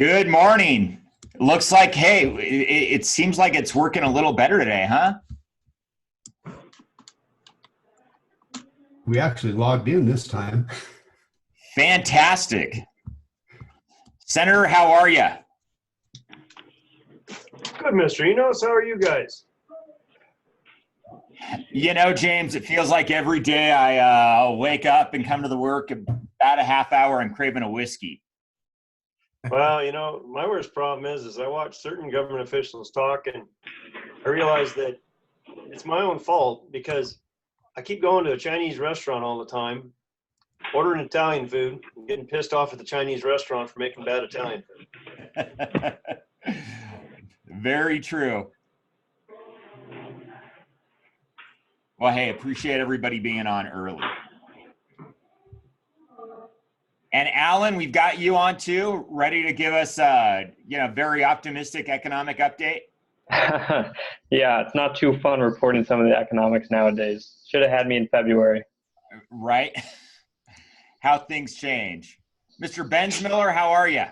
Good morning. Looks like, hey, it seems like it's working a little better today, huh? We actually logged in this time. Fantastic. Senator, how are you? Good, Mr. Enos. How are you guys? You know, James, it feels like every day I wake up and come to the work about a half hour and craving a whiskey. Well, you know, my worst problem is I watch certain government officials talk and I realize that it's my own fault because I keep going to a Chinese restaurant all the time, ordering Italian food, and getting pissed off at the Chinese restaurant for making bad Italian food. Very true. Well, hey, appreciate everybody being on early. And Alan, we've got you on too, ready to give us a very optimistic economic update. Yeah, it's not too fun reporting some of the economics nowadays. Should have had me in February. Right? How things change. Mr. Bensmiller, how are you?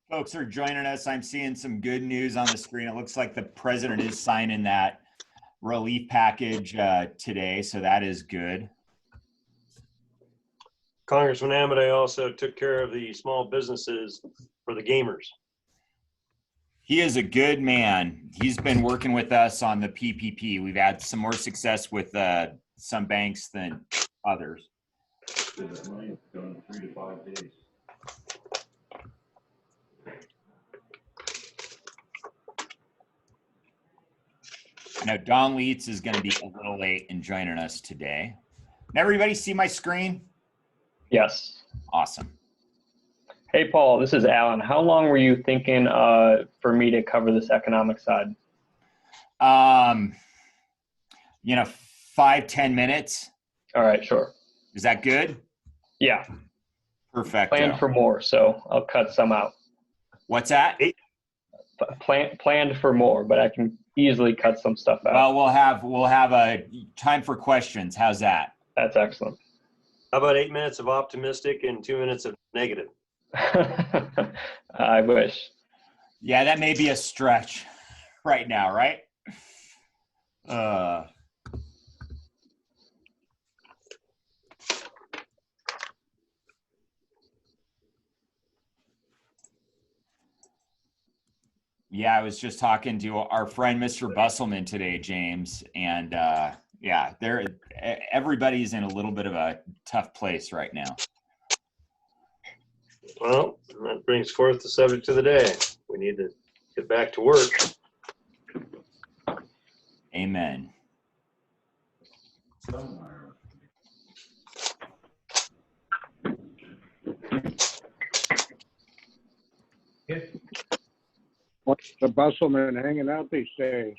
Folks are joining us. I'm seeing some good news on the screen. It looks like the president is signing that relief package today, so that is good. Congressman Amodei also took care of the small businesses for the gamers. He is a good man. He's been working with us on the PPP. We've had some more success with some banks than others. That money is going 3 to 5 days. Now, Don Lietz is going to be a little late in joining us today. Can everybody see my screen? Yes. Awesome. Hey, Paul, this is Alan. How long were you thinking for me to cover this economic side? 5-10 minutes. All right, sure. Is that good? Yeah. Perfect. Planned for more, so I'll cut some out. What's that? Planned for more, but I can easily cut some stuff out. Well, we'll have a time for questions. How's that? That's excellent. How about 8 minutes of optimistic and 2 minutes of negative? I wish. Yeah, that may be a stretch right now, right? Yeah, I was just talking to our friend Mr. Busselman today, James, and yeah, everybody's in a little bit of a tough place right now. Well, that brings forth the subject of the day. We need to get back to work. Amen. What's the Busselman hanging out these days?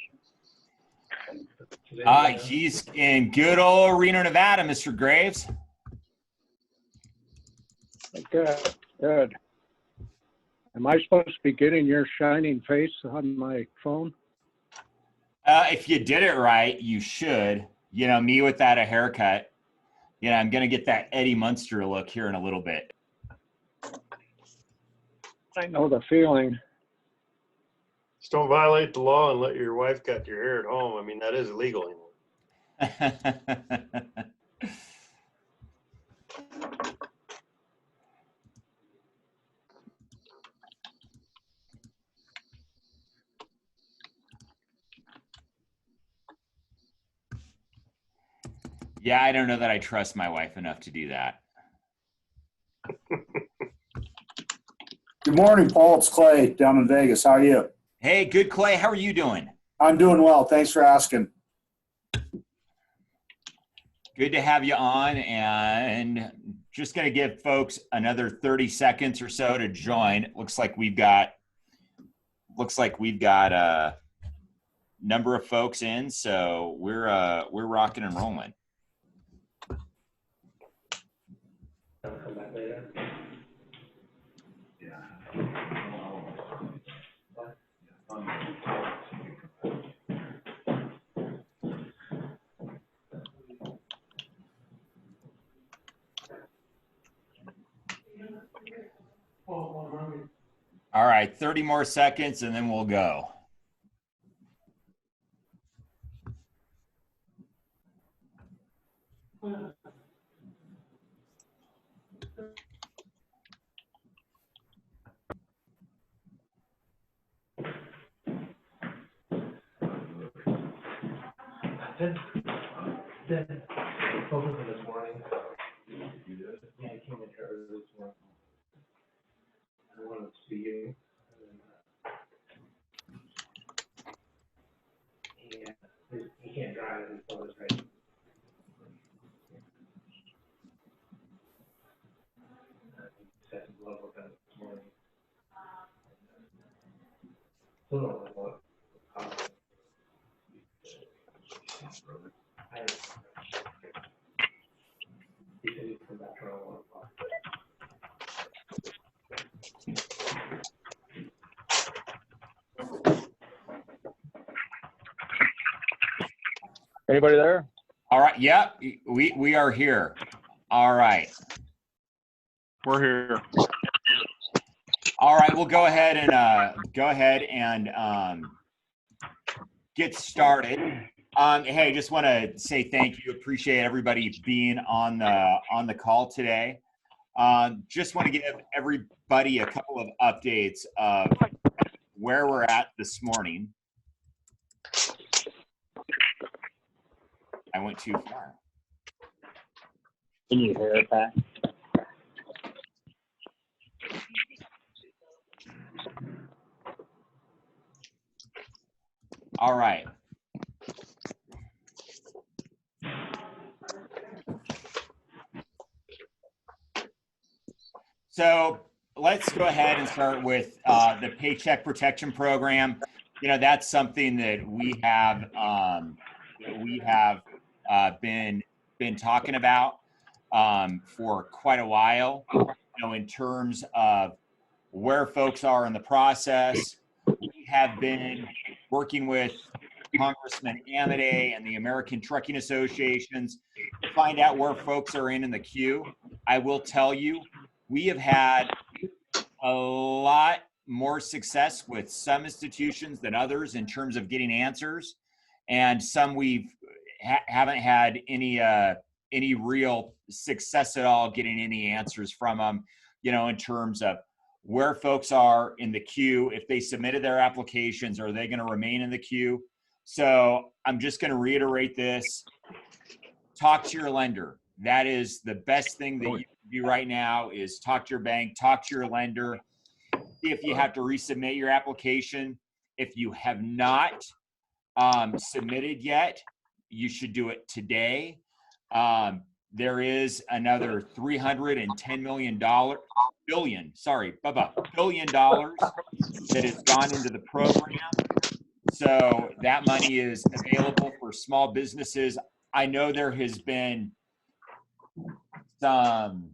He's in good old Reno, Nevada, Mr. Graves. Good, good. Am I supposed to be getting your shining face on my phone? If you did it right, you should. Me without a haircut. I'm going to get that Eddie Munster look here in a little bit. I know the feeling. Just don't violate the law and let your wife cut your hair at home. I mean, that is illegal. Yeah, I don't know that I trust my wife enough to do that. Good morning, Paul. It's Clay down in Vegas. How are you? Hey, good, Clay. How are you doing? I'm doing well. Thanks for asking. Good to have you on, and just going to give folks another 30 seconds or so to join. Looks like we've got a number of folks in, so we're rocking and rolling. Come back later. All right, 30 more seconds, and then we'll go. Then, spoken to this morning. Yeah, I came in here early this morning. I wanted to see you. He can't drive, his father's right. Set some blood work on it this morning. Still don't know what. He said he'd come back around 1 o'clock. Anybody there? All right, yeah, we are here. All right. We're here. All right, we'll go ahead and get started. Hey, just want to say thank you. Appreciate everybody being on the call today. Just want to give everybody a couple of updates of where we're at this morning. I went too far. Can you hear it, Pat? All right. So let's go ahead and start with the Paycheck Protection Program. You know, that's something that we have been talking about for quite a while. You know, in terms of where folks are in the process, we have been working with Congressman Amodei and the American Trucking Associations to find out where folks are in the queue. I will tell you, we have had a lot more success with some institutions than others in terms of getting answers, and some we haven't had any real success at all getting any answers from them, you know, in terms of where folks are in the queue, if they submitted their applications, are they going to remain in the queue? So I'm just going to reiterate this. Talk to your lender. That is the best thing that you can do right now, is talk to your bank, talk to your lender. See if you have to resubmit your application. If you have not submitted yet, you should do it today. There is another $310 billion that has gone into the program. So that money is available for small businesses. I know there has been some,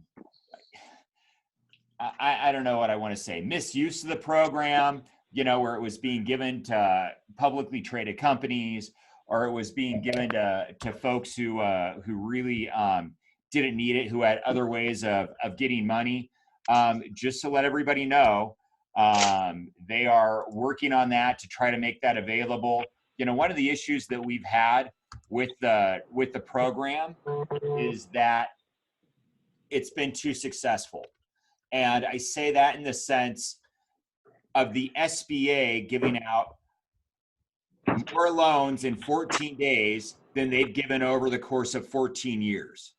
I don't know what I want to say, misuse of the program, you know, where it was being given to publicly traded companies, or it was being given to folks who really didn't need it, who had other ways of getting money. Just to let everybody know, they are working on that to try to make that available. You know, one of the issues that we've had with the program is that it's been too successful. And I say that in the sense of the SBA giving out more loans in 14 days than they've given over the course of 14 years.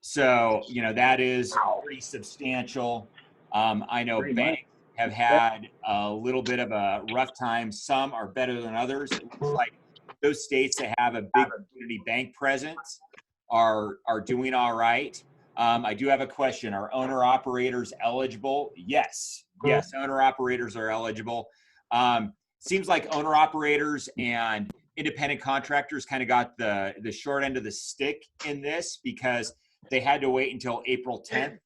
So, you know, that is pretty substantial. I know banks have had a little bit of a rough time. Some are better than others. It looks like those states that have a big community bank presence are doing all right. I do have a question. Are owner operators eligible? Yes. Yes, owner operators are eligible. Seems like owner operators and independent contractors kind of got the short end of the stick in this because they had to wait until April 10th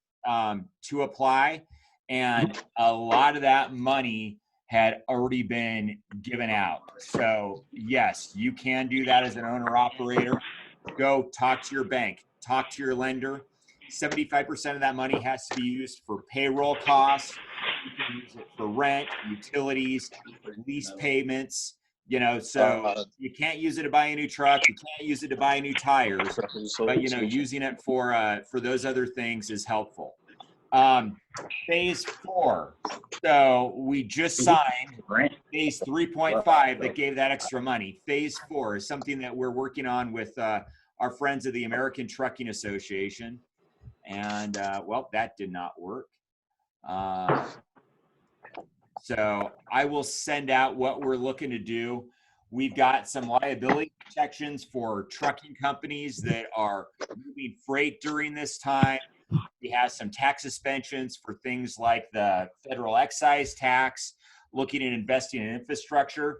to apply. And a lot of that money had already been given out. So yes, you can do that as an owner operator. Go talk to your bank, talk to your lender. 75% of that money has to be used for payroll costs. You can use it for rent, utilities, lease payments, you know, so you can't use it to buy a new truck. You can't use it to buy new tires, but you know, using it for those other things is helpful. Phase 4. So we just signed phase 3.5 that gave that extra money. Phase 4 is something that we're working on with our friends of the American Trucking Association. And well, that did not work. So I will send out what we're looking to do. We've got some liability protections for trucking companies that are moving freight during this time. We have some tax suspensions for things like the federal excise tax, looking at investing in infrastructure.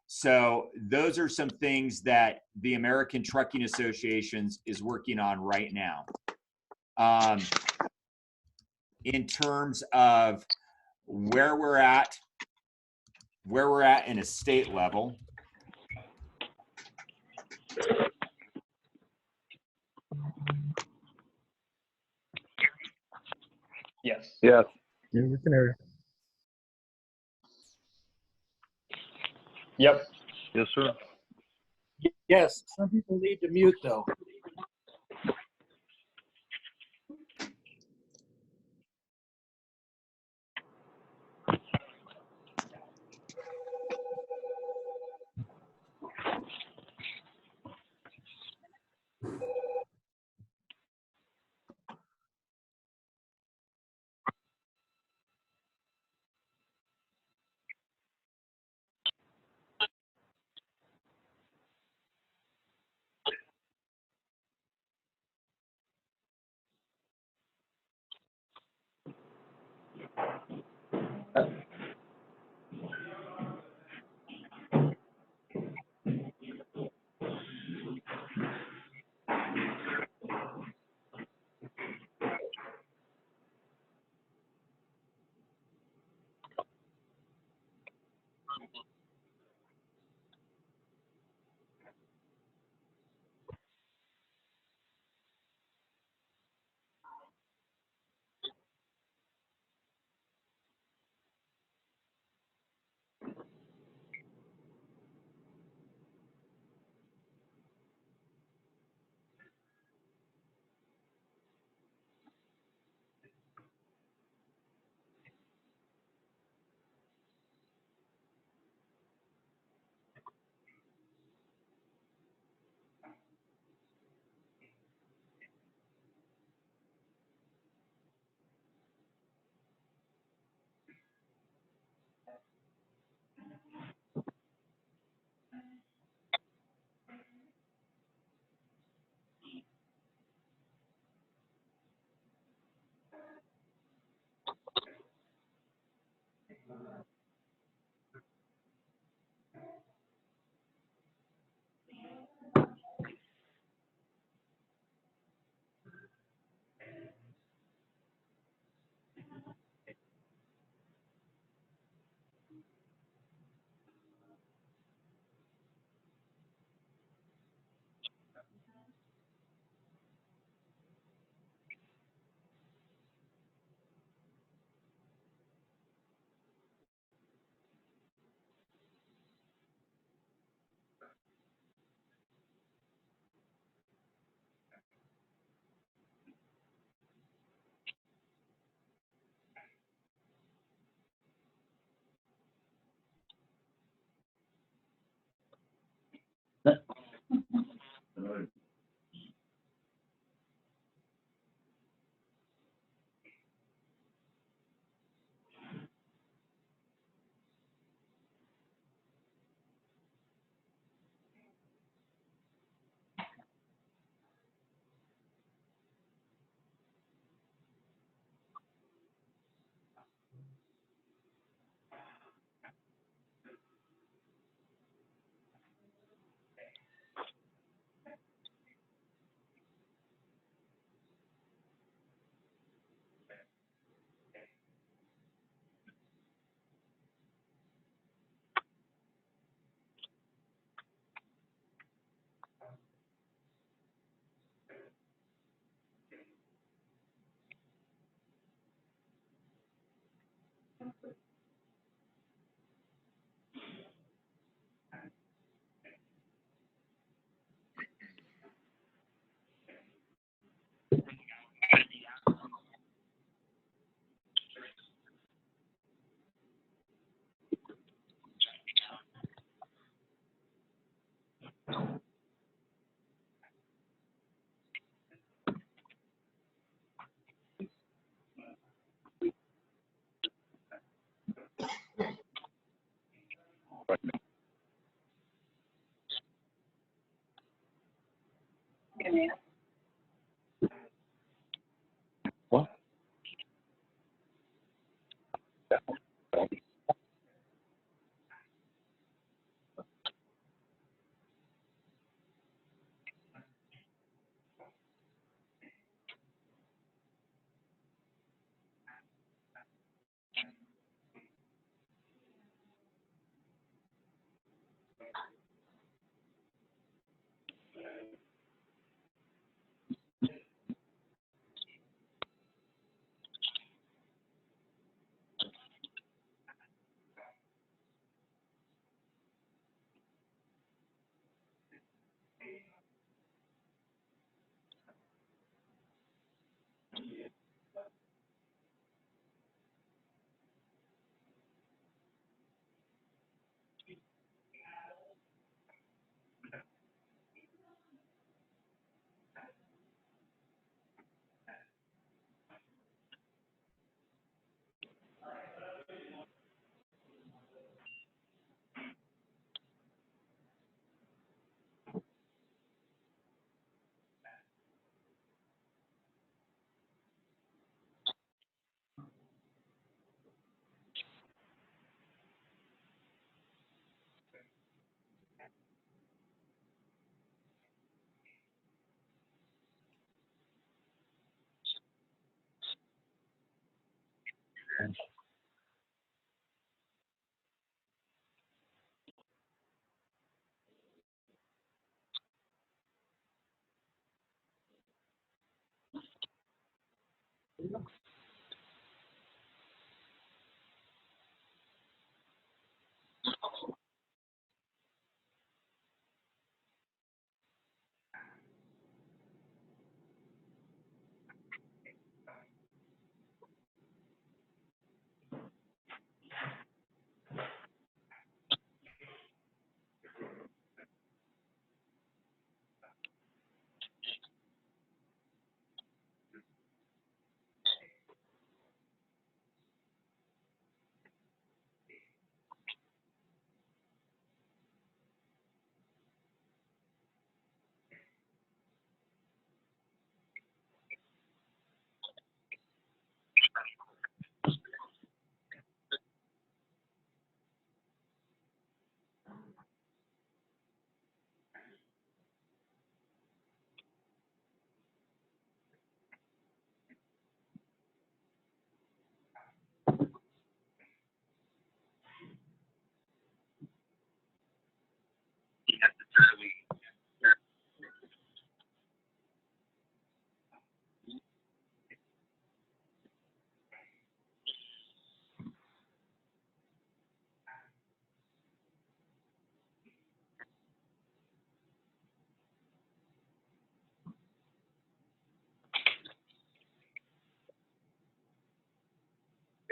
So those are some things that the American Trucking Associations is working on right now. In terms of where we're at in a state level. Yes. Yes. Yeah, we can hear Yep. Yes, sir. Yes, some people need to mute though.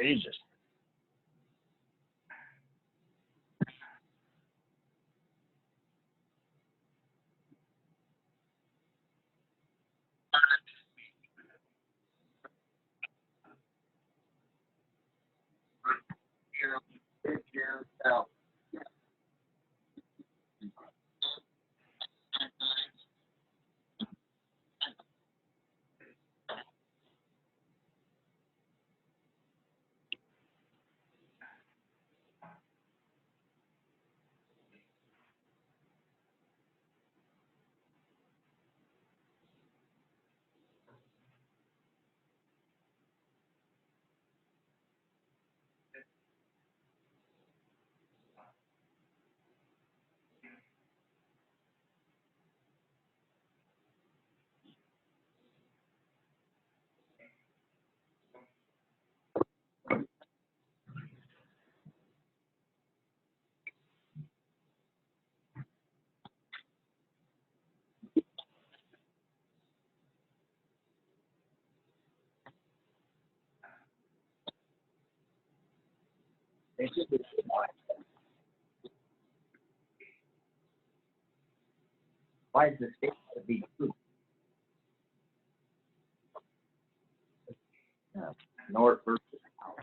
Jesus. Why is the state to be true? North versus south.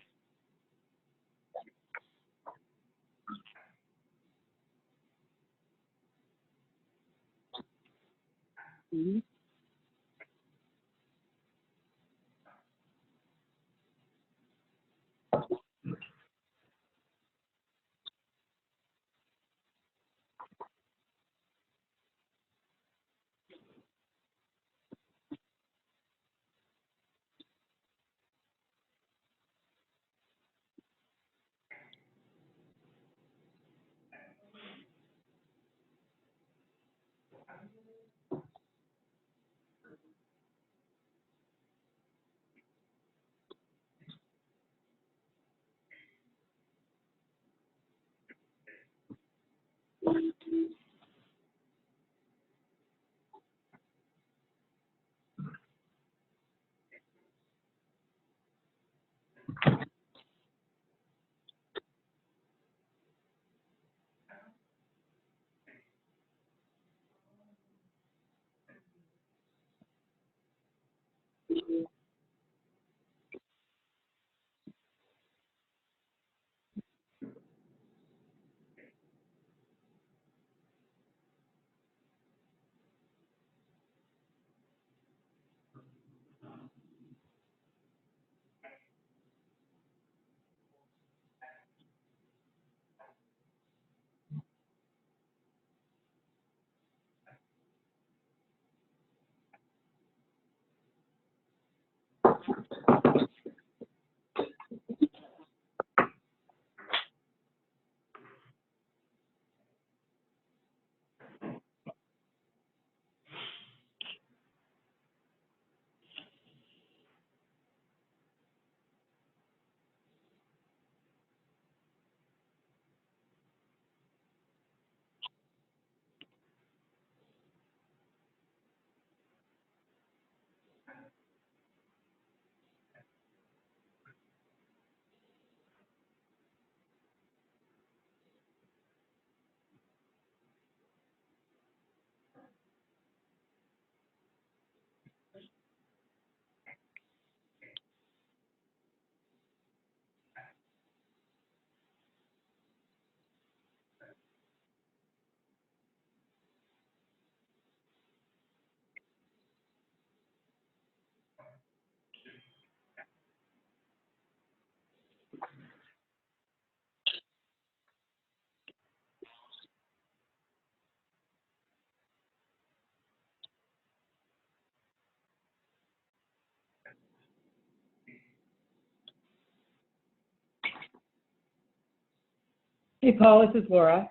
Hey, Paul, this is Laura.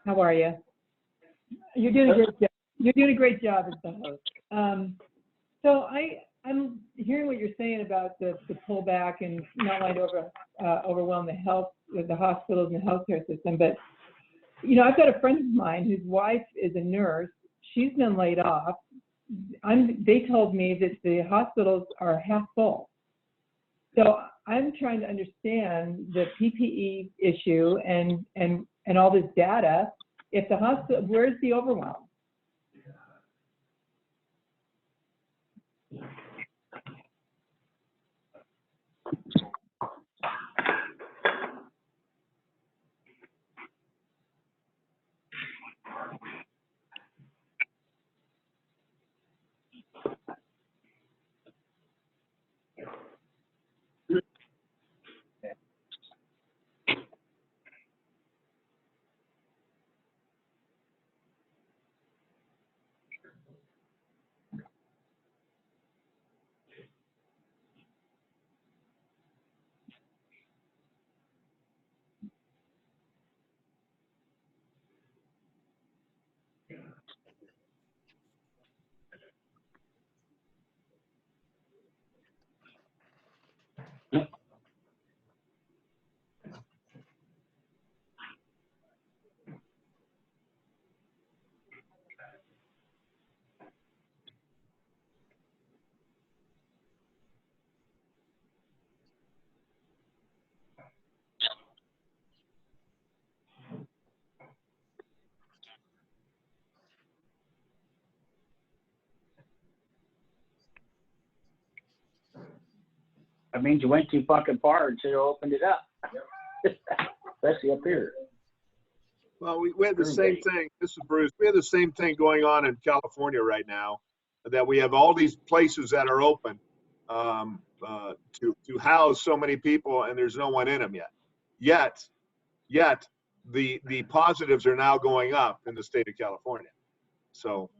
How are you? You're doing a great job. You're doing a great job as the host. So I'm hearing what you're saying about the pullback and not wanting to overwhelm the hospitals and the healthcare system. But you know, I've got a friend of mine whose wife is a nurse. She's been laid off. They told me that the hospitals are half full. So I'm trying to understand the PPE issue and all this data. If the hospital, where's the overwhelm? That means you went too fucking far and should have opened it up. Especially up here. Well, we had the same thing. This is Bruce. We have the same thing going on in California right now, that we have all these places that are open to house so many people, and there's no one in them yet. Yet the positives are now going up in the state of California. So.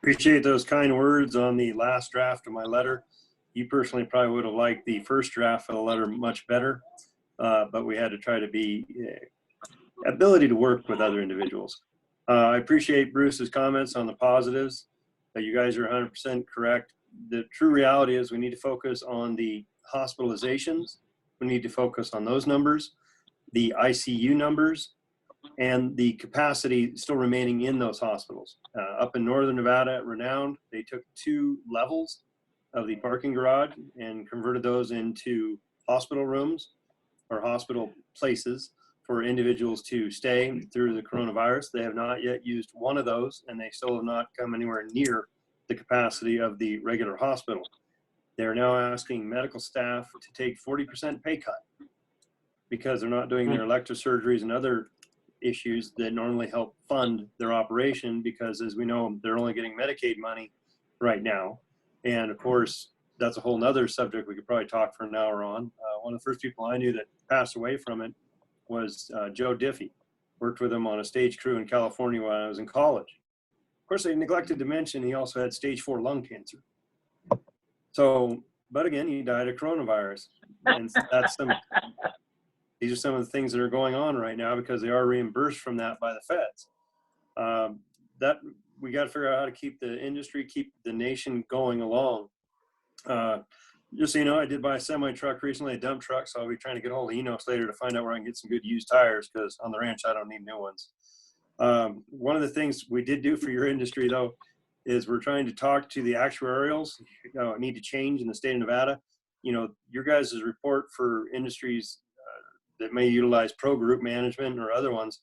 Appreciate those kind words on the last draft of my letter. You personally probably would have liked the first draft of the letter much better, but we had to try to be ability to work with other individuals. I appreciate Bruce's comments on the positives. You guys are 100% correct. The true reality is we need to focus on the hospitalizations. We need to focus on those numbers, the ICU numbers, and the capacity still remaining in those hospitals. Up in Northern Nevada at Renowned, they took 2 levels of the parking garage and converted those into hospital rooms or hospital places for individuals to stay through the coronavirus. They have not yet used one of those, and they still have not come anywhere near the capacity of the regular hospital. They're now asking medical staff to take 40% pay cut because they're not doing their elective surgeries and other issues that normally help fund their operation, because as we know, they're only getting Medicaid money right now. And of course, that's a whole nother subject we could probably talk for an hour on. One of the first people I knew that passed away from it was Joe Diffie. Worked with him on a stage crew in California when I was in college. Of course, they neglected to mention he also had stage 4 lung cancer. So, but again, he died of coronavirus. And that's these are some of the things that are going on right now because they are reimbursed from that by the feds. That we got to figure out how to keep the industry, keep the nation going along. Just so you know, I did buy a semi truck recently, a dump truck, so I'll be trying to get a hold of Enos later to find out where I can get some good used tires, because on the ranch I don't need new ones. One of the things we did do for your industry, though, is we're trying to talk to the actuarials. Need to change in the state of Nevada. You know, your guys' report for industries that may utilize pro group management or other ones,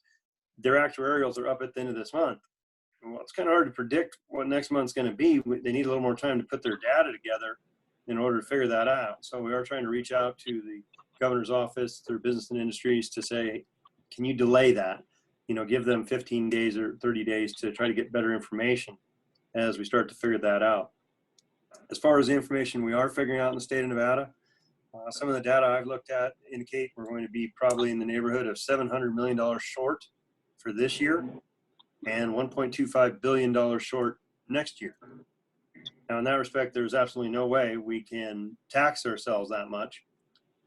their actuarials are up at the end of this month. Well, it's kind of hard to predict what next month's going to be. They need a little more time to put their data together in order to figure that out. So we are trying to reach out to the governor's office through business and industries to say, can you delay that? You know, give them 15 days or 30 days to try to get better information as we start to figure that out. As far as the information we are figuring out in the state of Nevada, some of the data I've looked at indicate we're going to be probably in the neighborhood of $700 million short for this year and $1.25 billion short next year. Now, in that respect, there's absolutely no way we can tax ourselves that much,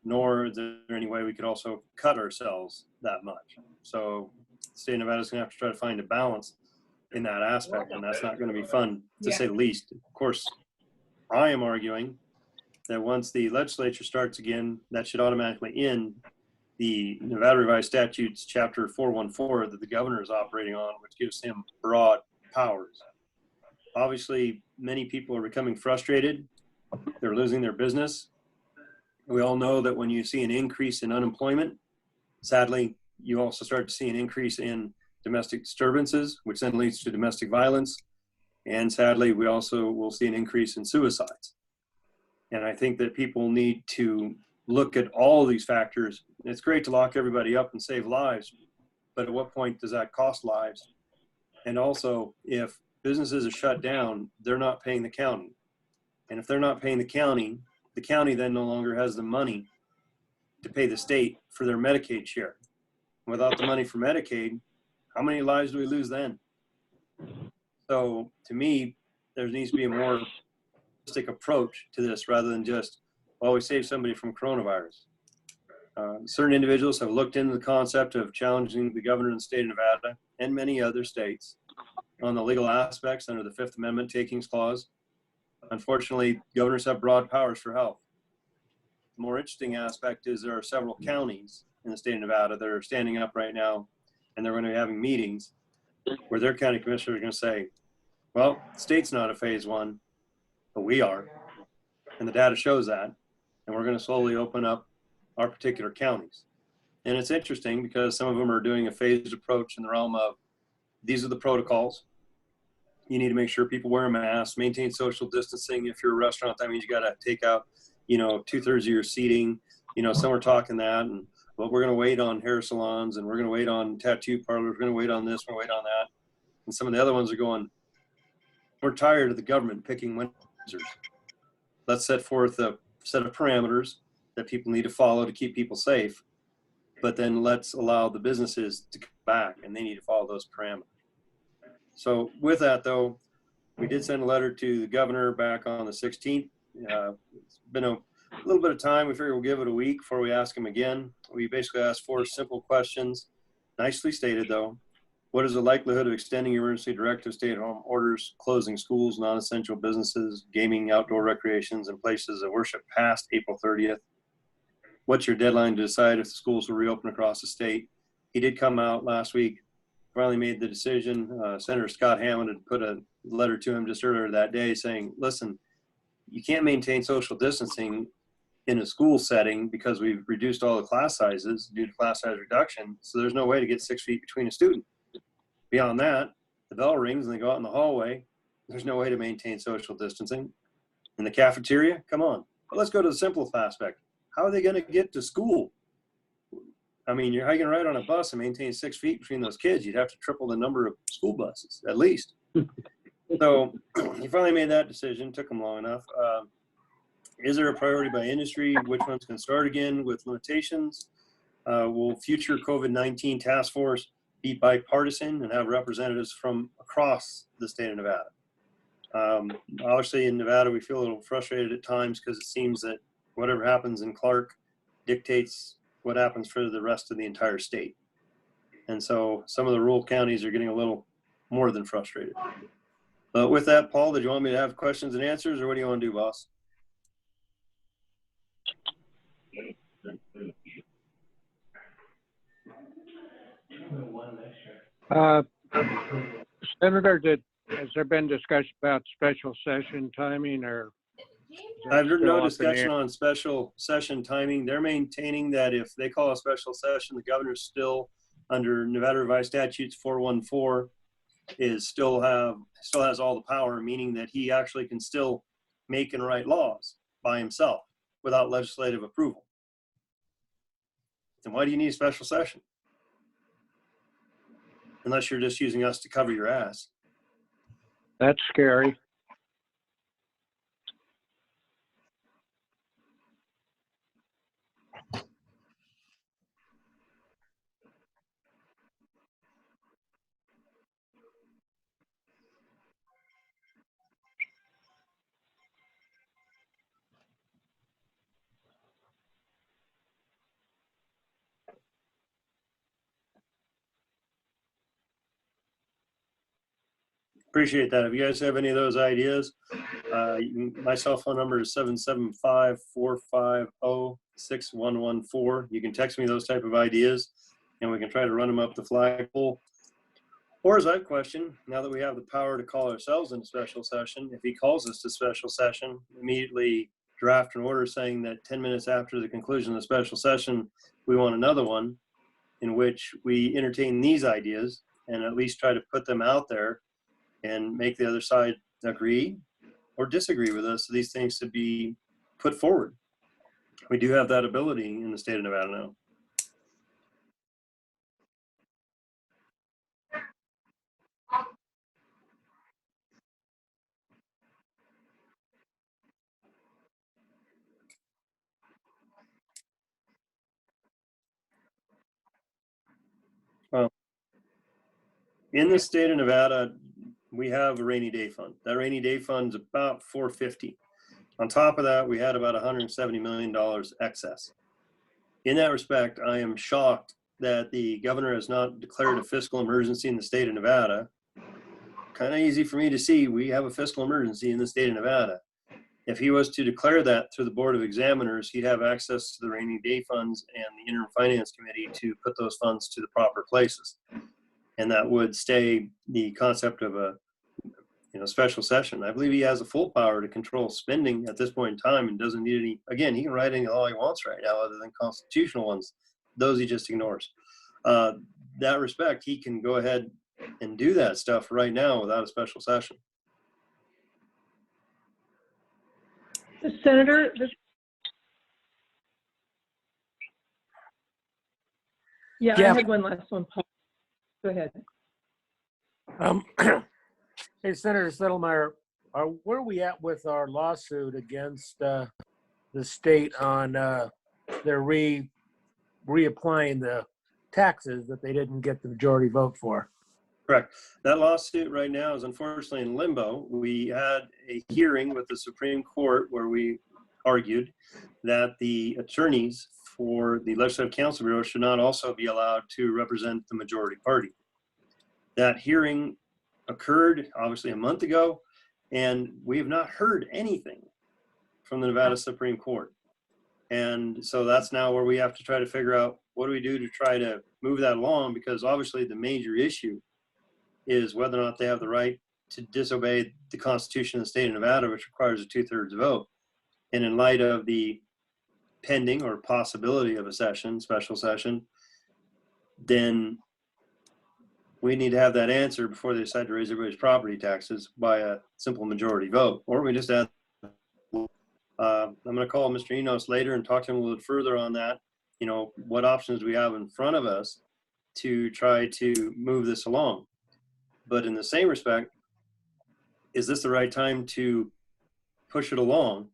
nor is there any way we could also cut ourselves that much. So the state of Nevada is going to have to try to find a balance in that aspect, and that's not going to be fun, to say the least. Of course, I am arguing that once the legislature starts again, that should automatically end the Nevada Revised Statutes, Chapter 414, that the governor is operating on, which gives him broad powers. Obviously, many people are becoming frustrated. They're losing their business. We all know that when you see an increase in unemployment, sadly, you also start to see an increase in domestic disturbances, which then leads to domestic violence. And sadly, we also will see an increase in suicides. And I think that people need to look at all of these factors. It's great to lock everybody up and save lives, but at what point does that cost lives? And also, if businesses are shut down, they're not paying the county. And if they're not paying the county then no longer has the money to pay the state for their Medicaid share. Without the money for Medicaid, how many lives do we lose then? So to me, there needs to be a more holistic approach to this rather than just, well, we saved somebody from coronavirus. Certain individuals have looked into the concept of challenging the governor in the state of Nevada and many other states on the legal aspects under the Fifth Amendment takings clause. Unfortunately, governors have broad powers for health. The more interesting aspect is there are several counties in the state of Nevada that are standing up right now, and they're going to be having meetings where their county commissioners are going to say, well, the state's not a phase one, but we are. And the data shows that. And we're going to slowly open up our particular counties. And it's interesting because some of them are doing a phased approach in the realm of, these are the protocols. You need to make sure people wear a mask, maintain social distancing. If you're a restaurant, that means you got to take out, 2/3 of your seating. Some are talking that, and well, we're going to wait on hair salons, and we're going to wait on tattoo parlors. We're going to wait on this, we're going to wait on that. And some of the other ones are going, we're tired of the government picking winners. Let's set forth a set of parameters that people need to follow to keep people safe. But then let's allow the businesses to come back, and they need to follow those parameters. So with that, though, we did send a letter to the governor back on the 16th. It's been a little bit of time. We figure we'll give it a week before we ask him again. We basically asked 4 simple questions, nicely stated, though. What is the likelihood of extending emergency directive stay-at-home orders, closing schools, non-essential businesses, gaming, outdoor recreations, and places of worship past April 30th? What's your deadline to decide if the schools will reopen across the state? He did come out last week, finally made the decision. Senator Scott Hammond had put a letter to him just earlier that day saying, listen, you can't maintain social distancing in a school setting because we've reduced all the class sizes due to class size reduction. So there's no way to get 6 feet between a student. Beyond that, the bell rings and they go out in the hallway. There's no way to maintain social distancing. In the cafeteria, come on. But let's go to the simplest aspect. How are they going to get to school? I mean, how are you going to ride on a bus and maintain 6 feet between those kids? You'd have to triple the number of school buses, at least. So he finally made that decision. Took him long enough. Is there a priority by industry? Which ones can start again with limitations? Will future COVID-19 task force be bipartisan and have representatives from across the state of Nevada? Obviously, in Nevada, we feel a little frustrated at times because it seems that whatever happens in Clark dictates what happens for the rest of the entire state. And so some of the rural counties are getting a little more than frustrated. But with that, Paul, did you want me to have questions and answers, or what do you want to do, boss? Senator, has there been discussion about special session timing, or? I've heard no discussion on special session timing. They're maintaining that if they call a special session, the governor's still under Nevada Revised Statutes 414 still has all the power, meaning that he actually can still make and write laws by himself without legislative approval. Then why do you need a special session? Unless you're just using us to cover your ass. That's scary. Appreciate that. If you guys have any of those ideas, my cell phone number is 775-450-7666. 6114. You can text me those type of ideas, and we can try to run them up the flagpole. Or as I've questioned, now that we have the power to call ourselves into special session, if he calls us to special session, immediately draft an order saying that 10 minutes after the conclusion of the special session, we want another one in which we entertain these ideas and at least try to put them out there and make the other side agree or disagree with us. So these things to be put forward. We do have that ability in the state of Nevada now. Well, in the state of Nevada, we have a rainy day fund. That rainy day fund is about $450. On top of that, we had about $170 million excess. In that respect, I am shocked that the governor has not declared a fiscal emergency in the state of Nevada. Kind of easy for me to see we have a fiscal emergency in the state of Nevada. If he was to declare that through the Board of Examiners, he'd have access to the rainy day funds and the Interim Finance Committee to put those funds to the proper places. And that would stay the concept of a special session. I believe he has the full power to control spending at this point in time and doesn't need any, again, he can write any law he wants right now other than constitutional ones. Those he just ignores. That respect, he can go ahead and do that stuff right now without a special session. Senator, yeah, I had one last one, Paul. Go ahead. Hey, Senator Settelmeyer, where are we at with our lawsuit against the state on their reapplying the taxes that they didn't get the majority vote for? Correct. That lawsuit right now is unfortunately in limbo. We had a hearing with the Supreme Court where we argued that the attorneys for the Legislative Council Bureau should not also be allowed to represent the majority party. That hearing occurred obviously a month ago, and we have not heard anything from the Nevada Supreme Court. And so that's now where we have to try to figure out what do we do to try to move that along, because obviously the major issue is whether or not they have the right to disobey the Constitution of the state of Nevada, which requires a 2/3 vote. And in light of the pending or possibility of a special session, then we need to have that answer before they decide to raise everybody's property taxes by a simple majority vote. Or we just add, I'm going to call Mr. Enos later and talk to him a little further on that. What options do we have in front of us to try to move this along? But in the same respect, is this the right time to push it along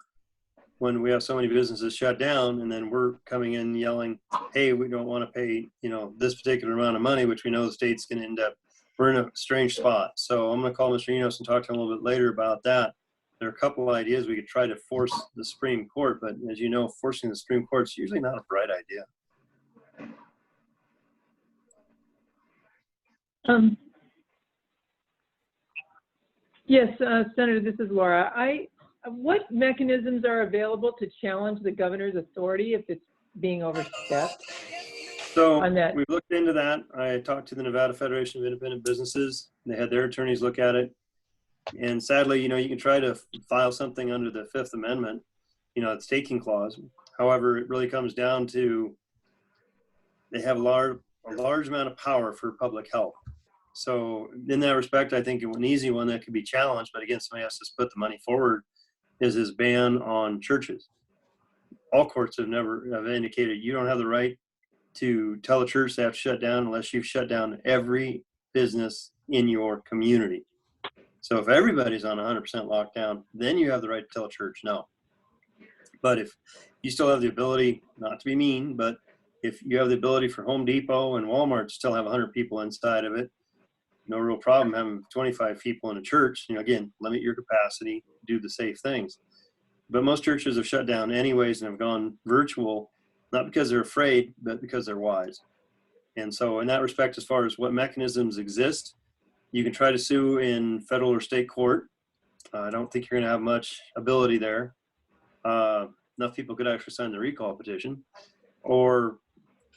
when we have so many businesses shut down and then we're coming in yelling, hey, we don't want to pay, this particular amount of money, which we know the state's going to end up, we're in a strange spot. So I'm going to call Mr. Enos and talk to him a little bit later about that. There are a couple of ideas we could try to force the Supreme Court, but as you know, forcing the Supreme Court is usually not a bright idea. Yes, Senator, this is Laura. What mechanisms are available to challenge the governor's authority if it's being overstepped? So we've looked into that. I talked to the Nevada Federation of Independent Businesses. They had their attorneys look at it. And sadly, you can try to file something under the Fifth Amendment, the staking clause. However, it really comes down to they have a large amount of power for public health. So in that respect, I think an easy one that could be challenged, but again, somebody has to put the money forward, is his ban on churches. All courts have indicated you don't have the right to tell a church they have to shut down unless you've shut down every business in your community. So if everybody's on 100% lockdown, then you have the right to tell a church no. But if you still have the ability, not to be mean, but if you have the ability for Home Depot and Walmart to still have 100 people inside of it, no real problem having 25 people in a church. Again, limit your capacity, do the safe things. But most churches have shut down anyways and have gone virtual, not because they're afraid, but because they're wise. And so in that respect, as far as what mechanisms exist, you can try to sue in federal or state court. I don't think you're going to have much ability there. enough people could actually sign the recall petition? Or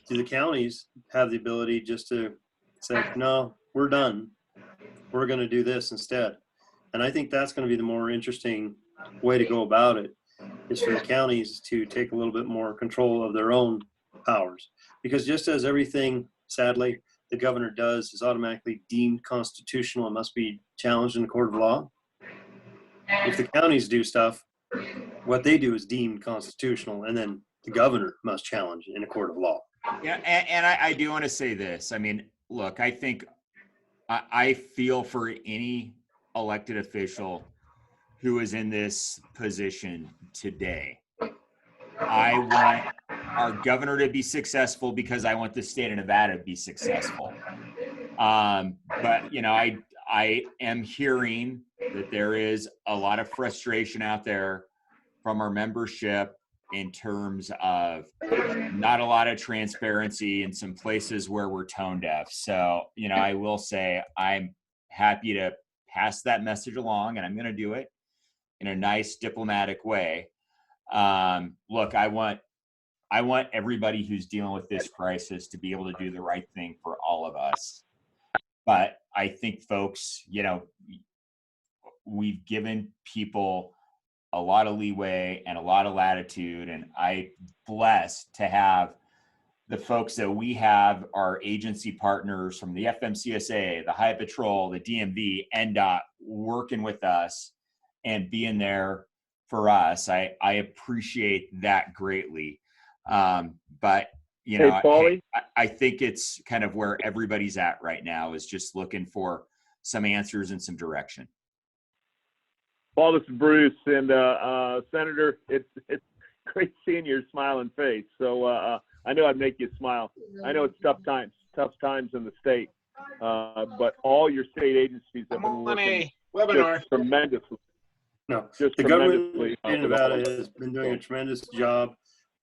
do the counties have the ability just to say, no, we're done. We're going to do this instead. And I think that's going to be the more interesting way to go about it, is for the counties to take a little bit more control of their own powers. Because just as everything, sadly, the governor does is automatically deemed constitutional and must be challenged in a court of law, if the counties do stuff, what they do is deemed constitutional, and then the governor must challenge in a court of law. Yeah, and I do want to say this. I mean, look, I think I feel for any elected official who is in this position today. I want our governor to be successful because I want the state of Nevada to be successful. But, you know, I am hearing that there is a lot of frustration out there from our membership in terms of not a lot of transparency in some places where we're tone deaf. So, you know, I will say I'm happy to pass that message along, and I'm going to do it in a nice diplomatic way. Look, I want everybody who's dealing with this crisis to be able to do the right thing for all of us. But I think, folks, you know, we've given people a lot of leeway and a lot of latitude, and I'm blessed to have the folks that we have, our agency partners from the FMCSA, the Highway Patrol, the DMV, NDOT, working with us and being there for us. I appreciate that greatly. But, you know, Hey, I think it's kind of where everybody's at right now, is just looking for some answers and some direction. Paul, this is Bruce, and Senator, it's great seeing your smiling face. So I know I'd make you smile. I know it's tough times in the state, but all your state agencies have been working just tremendously. No, just the government tremendously. in Nevada has been doing a tremendous job,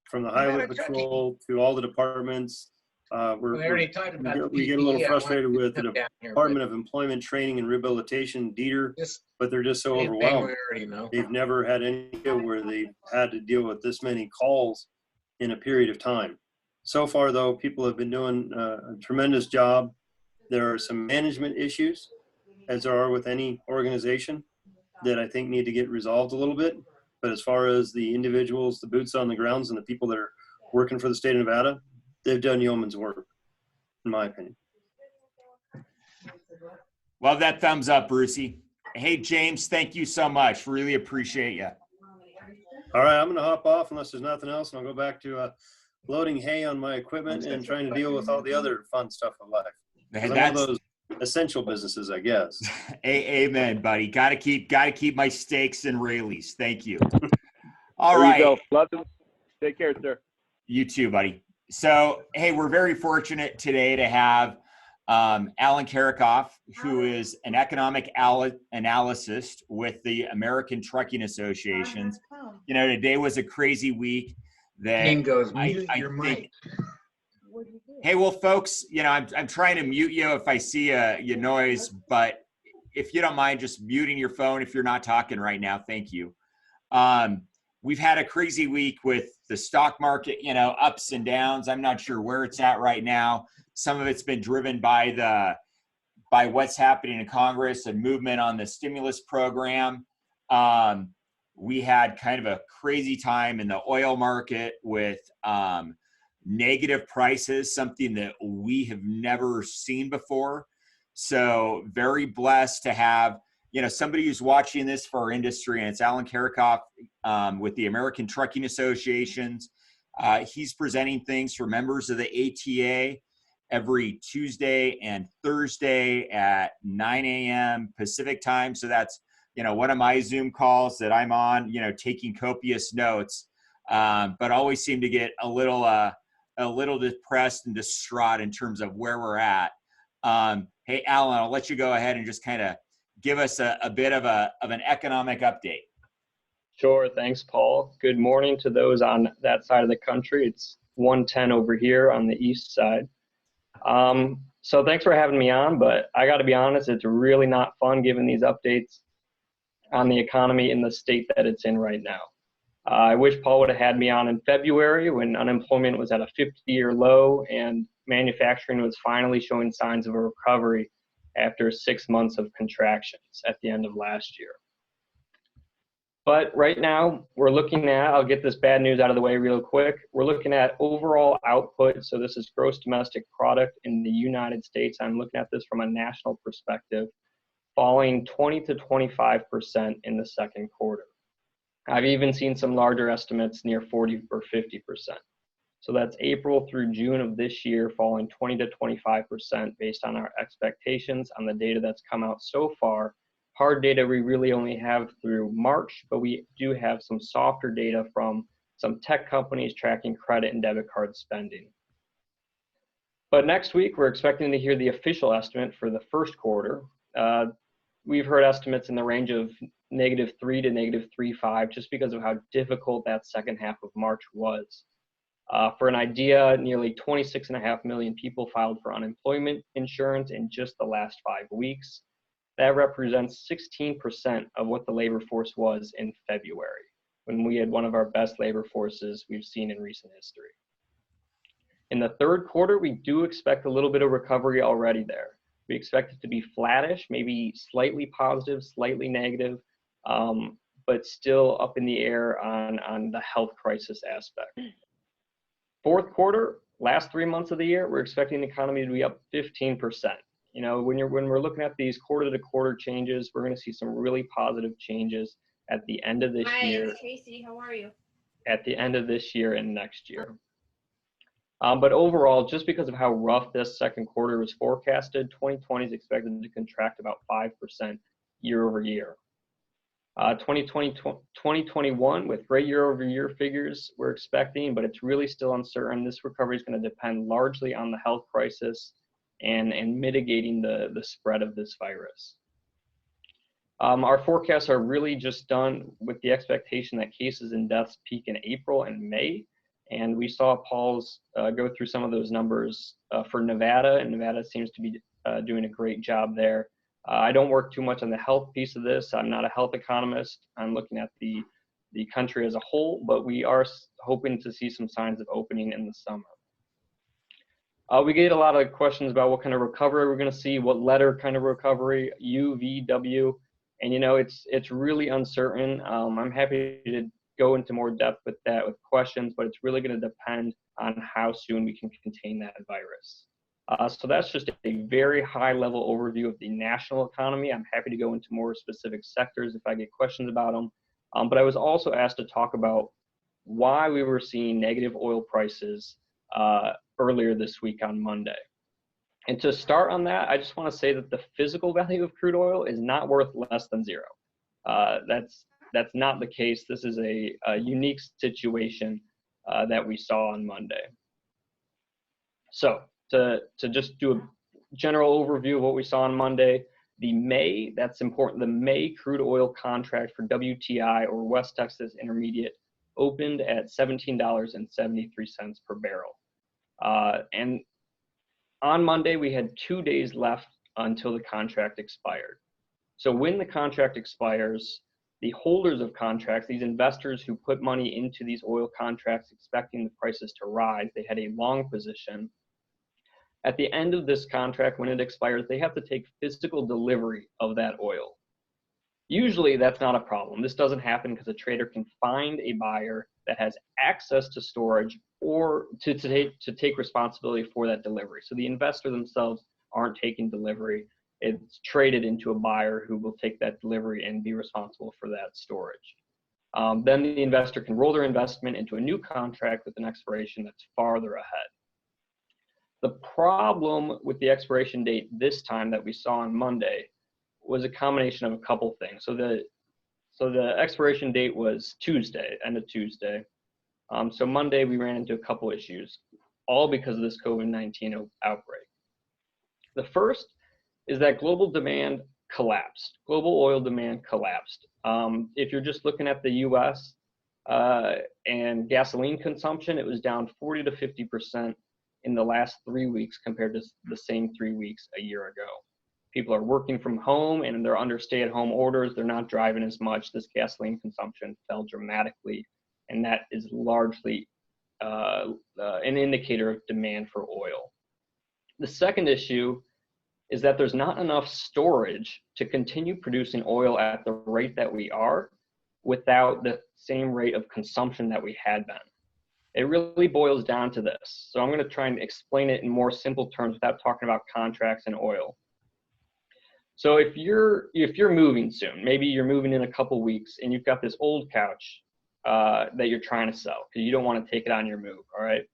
from the Highway Patrol to all the departments. We get a little frustrated with the Department of Employment, Training, and Rehabilitation, DETR, but they're just so overwhelmed. They've never had any idea where they've had to deal with this many calls in a period of time. So far, though, people have been doing a tremendous job. There are some management issues, as there are with any organization, that I think need to get resolved a little bit. But as far as the individuals, the boots on the grounds, and the people that are working for the state of Nevada, they've done yeoman's work, in my opinion. Love that thumbs up, Brucey. Hey, James, thank you so much. Really appreciate you. All right, I'm going to hop off unless there's nothing else, and I'll go back to loading hay on my equipment and trying to deal with all the other fun stuff of life. I'm one of those essential businesses, I guess. Amen, buddy. Got to keep my steaks and Rayleighs. Thank you. All there right. You go. Love to. Take care, sir. You too, buddy. So, hey, we're very fortunate today to have Alan Karickhoff, who is an economic analyst with the American Trucking Associations. You know, today was a crazy week. That goes, I your think, mic. Hey, well, folks, you know, I'm trying to mute you if I see your noise, but if you don't mind just muting your phone if you're not talking right now, thank you. We've had a crazy week with the stock market, you know, ups and downs. I'm not sure where it's at right now. Some of it's been driven by what's happening in Congress and movement on the stimulus program. We had kind of a crazy time in the oil market with negative prices, something that we have never seen before. So very blessed to have, you know, somebody who's watching this for our industry, and it's Alan Karickhoff with the American Trucking Associations. He's presenting things for members of the ATA every Tuesday and Thursday at 9 a.m. Pacific time. So that's, you know, one of my Zoom calls that I'm on, you know, taking copious notes, but always seem to get a little depressed and distraught in terms of where we're at. Hey, Alan, I'll let you go ahead and just kind of give us a bit of an economic update. Sure. Thanks, Paul. Good morning to those on that side of the country. It's 1:10 over here on the east side. So thanks for having me on, but I got to be honest, it's really not fun giving these updates on the economy in the state that it's in right now. I wish Paul would have had me on in February when unemployment was at a 50-year low and manufacturing was finally showing signs of a recovery after 6 months of contractions at the end of last year. But right now, we're looking at, I'll get this bad news out of the way real quick. We're looking at overall output. So this is gross domestic product in the United States. I'm looking at this from a national perspective, falling 20 to 25% in the second quarter. I've even seen some larger estimates near 40 or 50%. So that's April through June of this year, falling 20 to 25% based on our expectations on the data that's come out so far. Hard data we really only have through March, but we do have some softer data from some tech companies tracking credit and debit card spending. But next week, we're expecting to hear the official estimate for the first quarter. We've heard estimates in the range of -3 to -3.5 just because of how difficult that second half of March was. For an idea, nearly 26.5 million people filed for unemployment insurance in just the last 5 weeks. That represents 16% of what the labor force was in February, when we had one of our best labor forces we've seen in recent history. In the third quarter, we do expect a little bit of recovery already there. We expect it to be flattish, maybe slightly positive, slightly negative, but still up in the air on the health crisis aspect. Fourth quarter, last 3 months of the year, we're expecting the economy to be up 15%. You know, when we're looking at these quarter-to-quarter changes, we're going to see some really positive changes at the end of this year. Hi, Casey. How are you? At the end of this year and next year. But overall, just because of how rough this second quarter was forecasted, 2020 is expected to contract about 5% year over year. 2021 with great year over year figures we're expecting, but it's really still uncertain. This recovery is going to depend largely on the health crisis and mitigating the spread of this virus. Our forecasts are really just done with the expectation that cases and deaths peak in April and May. And we saw Paul's go through some of those numbers for Nevada, and Nevada seems to be doing a great job there. I don't work too much on the health piece of this. I'm not a health economist. I'm looking at the country as a whole, but we are hoping to see some signs of opening in the summer. We get a lot of questions about what kind of recovery we're going to see, what letter kind of recovery, U, V, W, and you know, it's really uncertain. I'm happy to go into more depth with that with questions, but it's really going to depend on how soon we can contain that virus. So that's just a very high level overview of the national economy. I'm happy to go into more specific sectors if I get questions about them. But I was also asked to talk about why we were seeing negative oil prices earlier this week on Monday. And to start on that, I just want to say that the physical value of crude oil is not worth less than zero. That's not the case. This is a unique situation that we saw on Monday. So to just do a general overview of what we saw on Monday, the May, that's important, the May crude oil contract for WTI or West Texas Intermediate opened at $17.73 per barrel. And on Monday, we had 2 days left until the contract expired. So when the contract expires, the holders of contracts, these investors who put money into these oil contracts expecting the prices to rise, they had a long position. At the end of this contract, when it expires, they have to take physical delivery of that oil. Usually that's not a problem. This doesn't happen because a trader can find a buyer that has access to storage or to take responsibility for that delivery. So the investor themselves aren't taking delivery. It's traded into a buyer who will take that delivery and be responsible for that storage. Then the investor can roll their investment into a new contract with an expiration that's farther ahead. The problem with the expiration date this time that we saw on Monday was a combination of a couple things. So the expiration date was Tuesday, end of Tuesday. So Monday we ran into a couple issues, all because of this COVID-19 outbreak. The first is that global demand collapsed. Global oil demand collapsed. If you're just looking at the US and gasoline consumption, it was down 40 to 50% in the last 3 weeks compared to the same 3 weeks a year ago. People are working from home and they're under stay-at-home orders. They're not driving as much. This gasoline consumption fell dramatically and that is largely an indicator of demand for oil. The second issue is that there's not enough storage to continue producing oil at the rate that we are without the same rate of consumption that we had been. It really boils down to this. So I'm going to try and explain it in more simple terms without talking about contracts and oil. So if you're moving soon, maybe you're moving in a couple weeks and you've got this old couch that you're trying to sell because you don't want to take it on your move, all right?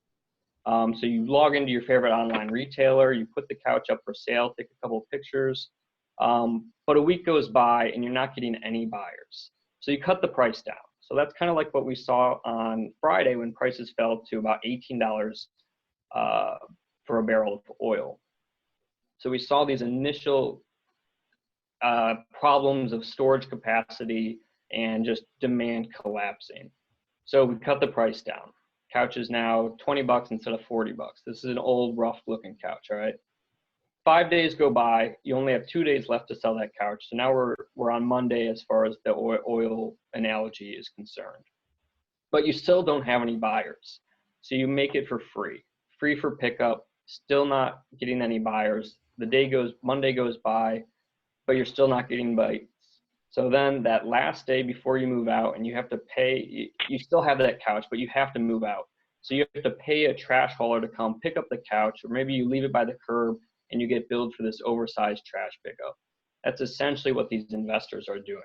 So you log into your favorite online retailer, you put the couch up for sale, take a couple of pictures, but a week goes by and you're not getting any buyers. So you cut the price down. So that's kind of like what we saw on Friday when prices fell to about $18 for a barrel of oil. So we saw these initial problems of storage capacity and just demand collapsing. So we cut the price down. Couch is now $20 instead of $40. This is an old, rough-looking couch, all right? 5 days go by. You only have 2 days left to sell that couch. So now we're on Monday as far as the oil analogy is concerned. But you still don't have any buyers. So you make it for free for pickup, still not getting any buyers. Monday goes by, but you're still not getting bites. So then that last day before you move out and you have to pay, you still have that couch, but you have to move out. So you have to pay a trash hauler to come pick up the couch, or maybe you leave it by the curb and you get billed for this oversized trash pickup. That's essentially what these investors are doing.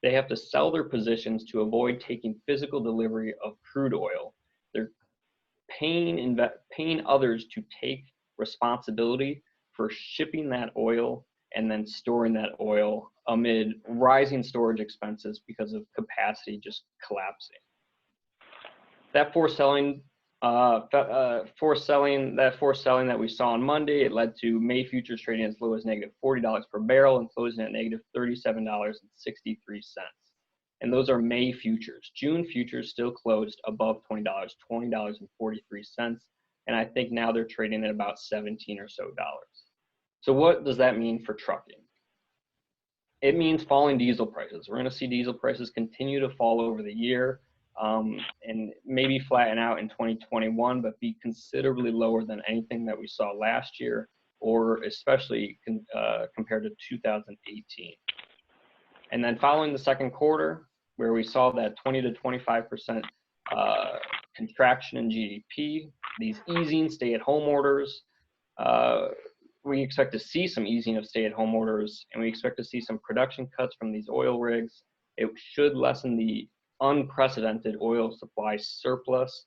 They have to sell their positions to avoid taking physical delivery of crude oil. They're paying others to take responsibility for shipping that oil and then storing that oil amid rising storage expenses because of capacity just collapsing. That forced selling that we saw on Monday, it led to May futures trading as low as negative $40 per barrel and closing at negative $37.63. And those are May futures. June futures still closed above $20, $20.43. And I think now they're trading at about $17 or so. So what does that mean for trucking? It means falling diesel prices. We're going to see diesel prices continue to fall over the year and maybe flatten out in 2021, but be considerably lower than anything that we saw last year, or especially compared to 2018. And then following the second quarter, where we saw that 20 to 25% contraction in GDP, these easing stay-at-home orders, we expect to see some easing of stay-at-home orders, and we expect to see some production cuts from these oil rigs. It should lessen the unprecedented oil supply surplus,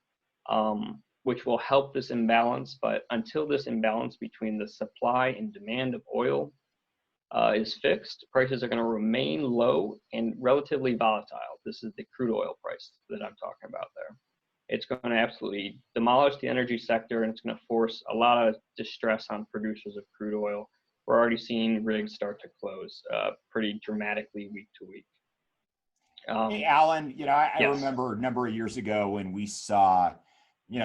which will help this imbalance. But until this imbalance between the supply and demand of oil is fixed, prices are going to remain low and relatively volatile. This is the crude oil price that I'm talking about there. It's going to absolutely demolish the energy sector, and it's going to force a lot of distress on producers of crude oil. We're already seeing rigs start to close pretty dramatically week to week. Hey, Alan, I yes. remember a number of years ago when we saw,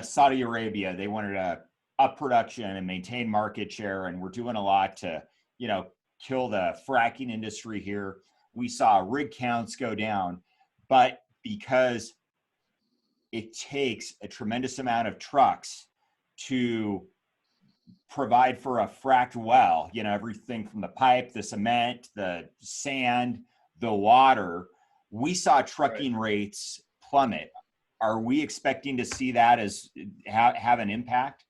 Saudi Arabia, they wanted to up production and maintain market share, and we're doing a lot to, kill the fracking industry here. We saw rig counts go down, but because it takes a tremendous amount of trucks to provide for a fracked well, everything from the pipe, the cement, the sand, the water, we saw trucking rates plummet. Are we expecting to see that as have an impact?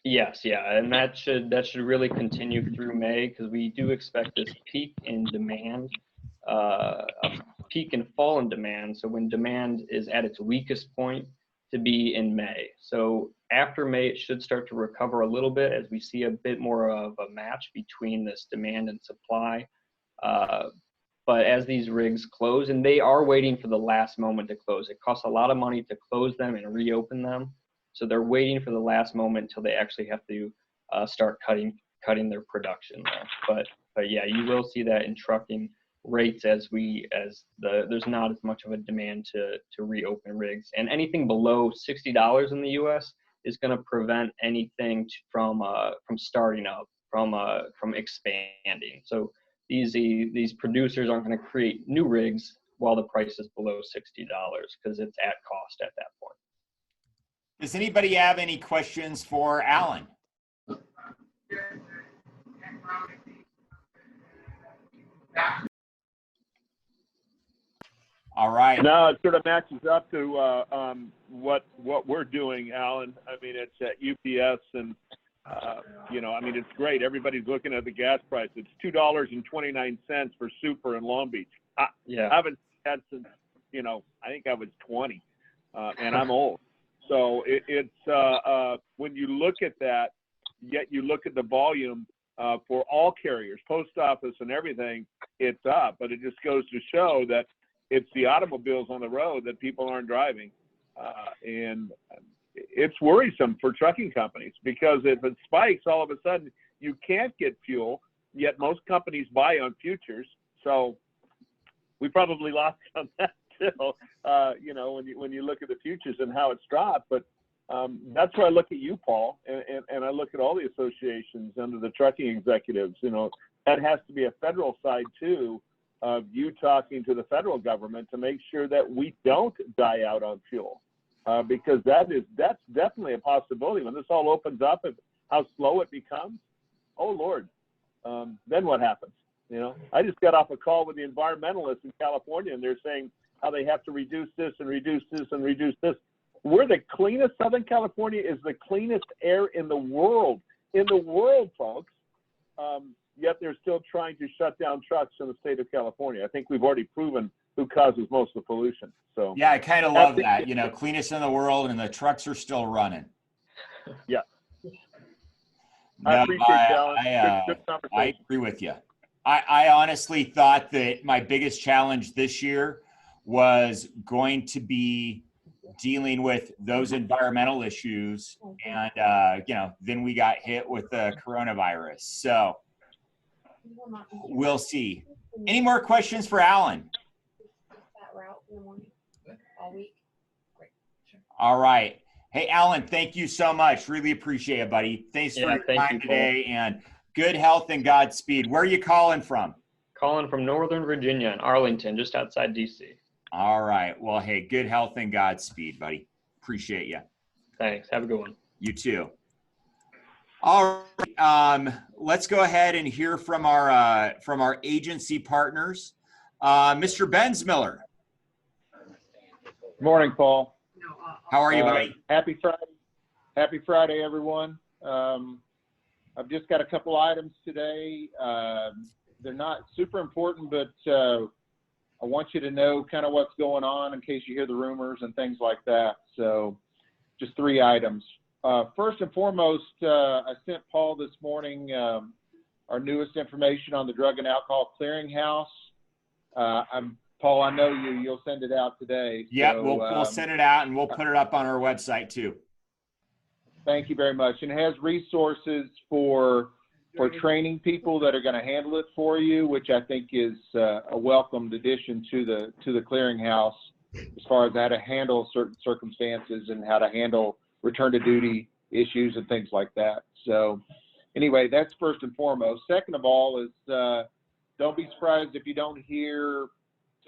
Yes, yeah, and that should really continue through May, because we do expect this peak in demand, a peak and fall in demand. So when demand is at its weakest point, to be in May. So after May, it should start to recover a little bit as we see a bit more of a match between this demand and supply. But as these rigs close, and they are waiting for the last moment to close, it costs a lot of money to close them and reopen them. So they're waiting for the last moment until they actually have to start cutting their production there. But yeah, you will see that in trucking rates as there's not as much of a demand to reopen rigs, and anything below $60 in the U.S. is going to prevent anything from starting up, from expanding. So these producers aren't going to create new rigs while the price is below $60 because it's at cost at that point. Does anybody have any questions for Alan? All right. No, it sort of matches up to what we're doing, Alan. I mean, it's at UPS, and you know, I mean, it's great. Everybody's looking at the gas price. It's $2.29 for super in Long Beach. I haven't had since, you know, I think I was 20, and I'm old. So it's when you look at that, yet you look at the volume for all carriers, post office and everything, it's up. But it just goes to show that it's the automobiles on the road that people aren't driving. And it's worrisome for trucking companies, because if it spikes, all of a sudden you can't get fuel, yet most companies buy on futures. So we probably lost on that too, you know, when you look at the futures and how it's dropped. But that's where I look at you, Paul, and I look at all the associations under the trucking executives. You know, that has to be a federal side too, of you talking to the federal government to make sure that we don't die out on fuel, because that's definitely a possibility when this all opens up. And how slow it becomes, oh Lord, then what happens? You know, I just got off a call with the environmentalists in California, and they're saying how they have to reduce this and reduce this and reduce this. We're the cleanest. Southern California is the cleanest air in the world, folks. Yet they're still trying to shut down trucks in the state of California. I think we've already proven who causes most of the pollution. So yeah, I kind of love that. You know, cleanest in the world, and the trucks are still running. Yeah. No, I appreciate that. Good conversation. I agree with you. I honestly thought that my biggest challenge this year was going to be dealing with those environmental issues. And, you know, then we got hit with the coronavirus. So we'll see. Any more questions for Alan? All right. Hey, Alan, thank you so much. Really appreciate it, buddy. Thanks for your time today, and good health and Godspeed. Where are you calling from? Calling from Northern Virginia in Arlington, just outside DC. All right. Well, hey, good health and Godspeed, buddy. Appreciate you. Thanks. Have a good one. You too. All right. Let's go ahead and hear from our agency partners. Mr. Bensmiller. Good morning, Paul. How are you, buddy? Happy Friday. Happy Friday, everyone. I've just got a couple items today. They're not super important, but I want you to know kind of what's going on in case you hear the rumors and things like that. So just 3 items. First and foremost, I sent Paul this morning our newest information on the Drug and Alcohol Clearinghouse. Paul, I know you'll send it out today. Yeah, so, we'll send it out, and we'll put it up on our website too. Thank you very much. And it has resources for training people that are going to handle it for you, which I think is a welcomed addition to the clearinghouse as far as how to handle certain circumstances and how to handle return to duty issues and things like that. So anyway, that's first and foremost. Second of all is don't be surprised if you don't hear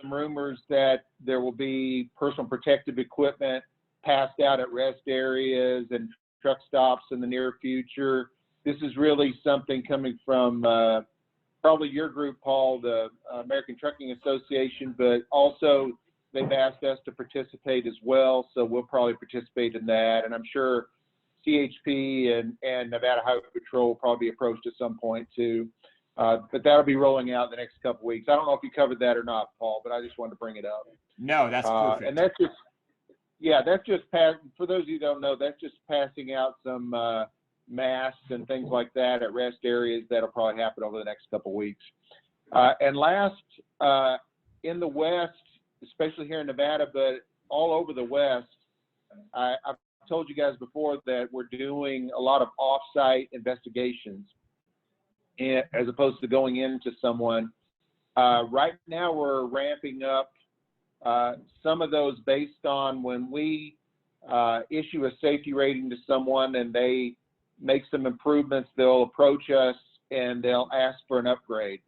some rumors that there will be personal protective equipment passed out at rest areas and truck stops in the near future. This is really something coming from probably your group, Paul, the American Trucking Association, but also they've asked us to participate as well, so we'll probably participate in that. And I'm sure CHP and Nevada Highway Patrol will probably be approached at some point too. But that'll be rolling out in the next couple of weeks. I don't know if you covered that or not, Paul, but I just wanted to bring it up. No, that's perfect. And that's just for those of you who don't know, that's just passing out some masks and things like that at rest areas. That'll probably happen over the next couple of weeks. And last, in the West, especially here in Nevada, but all over the West, I've told you guys before that we're doing a lot of off-site investigations as opposed to going into someone. Right now we're ramping up some of those based on when we issue a safety rating to someone and they make some improvements, they'll approach us and they'll ask for an upgrade.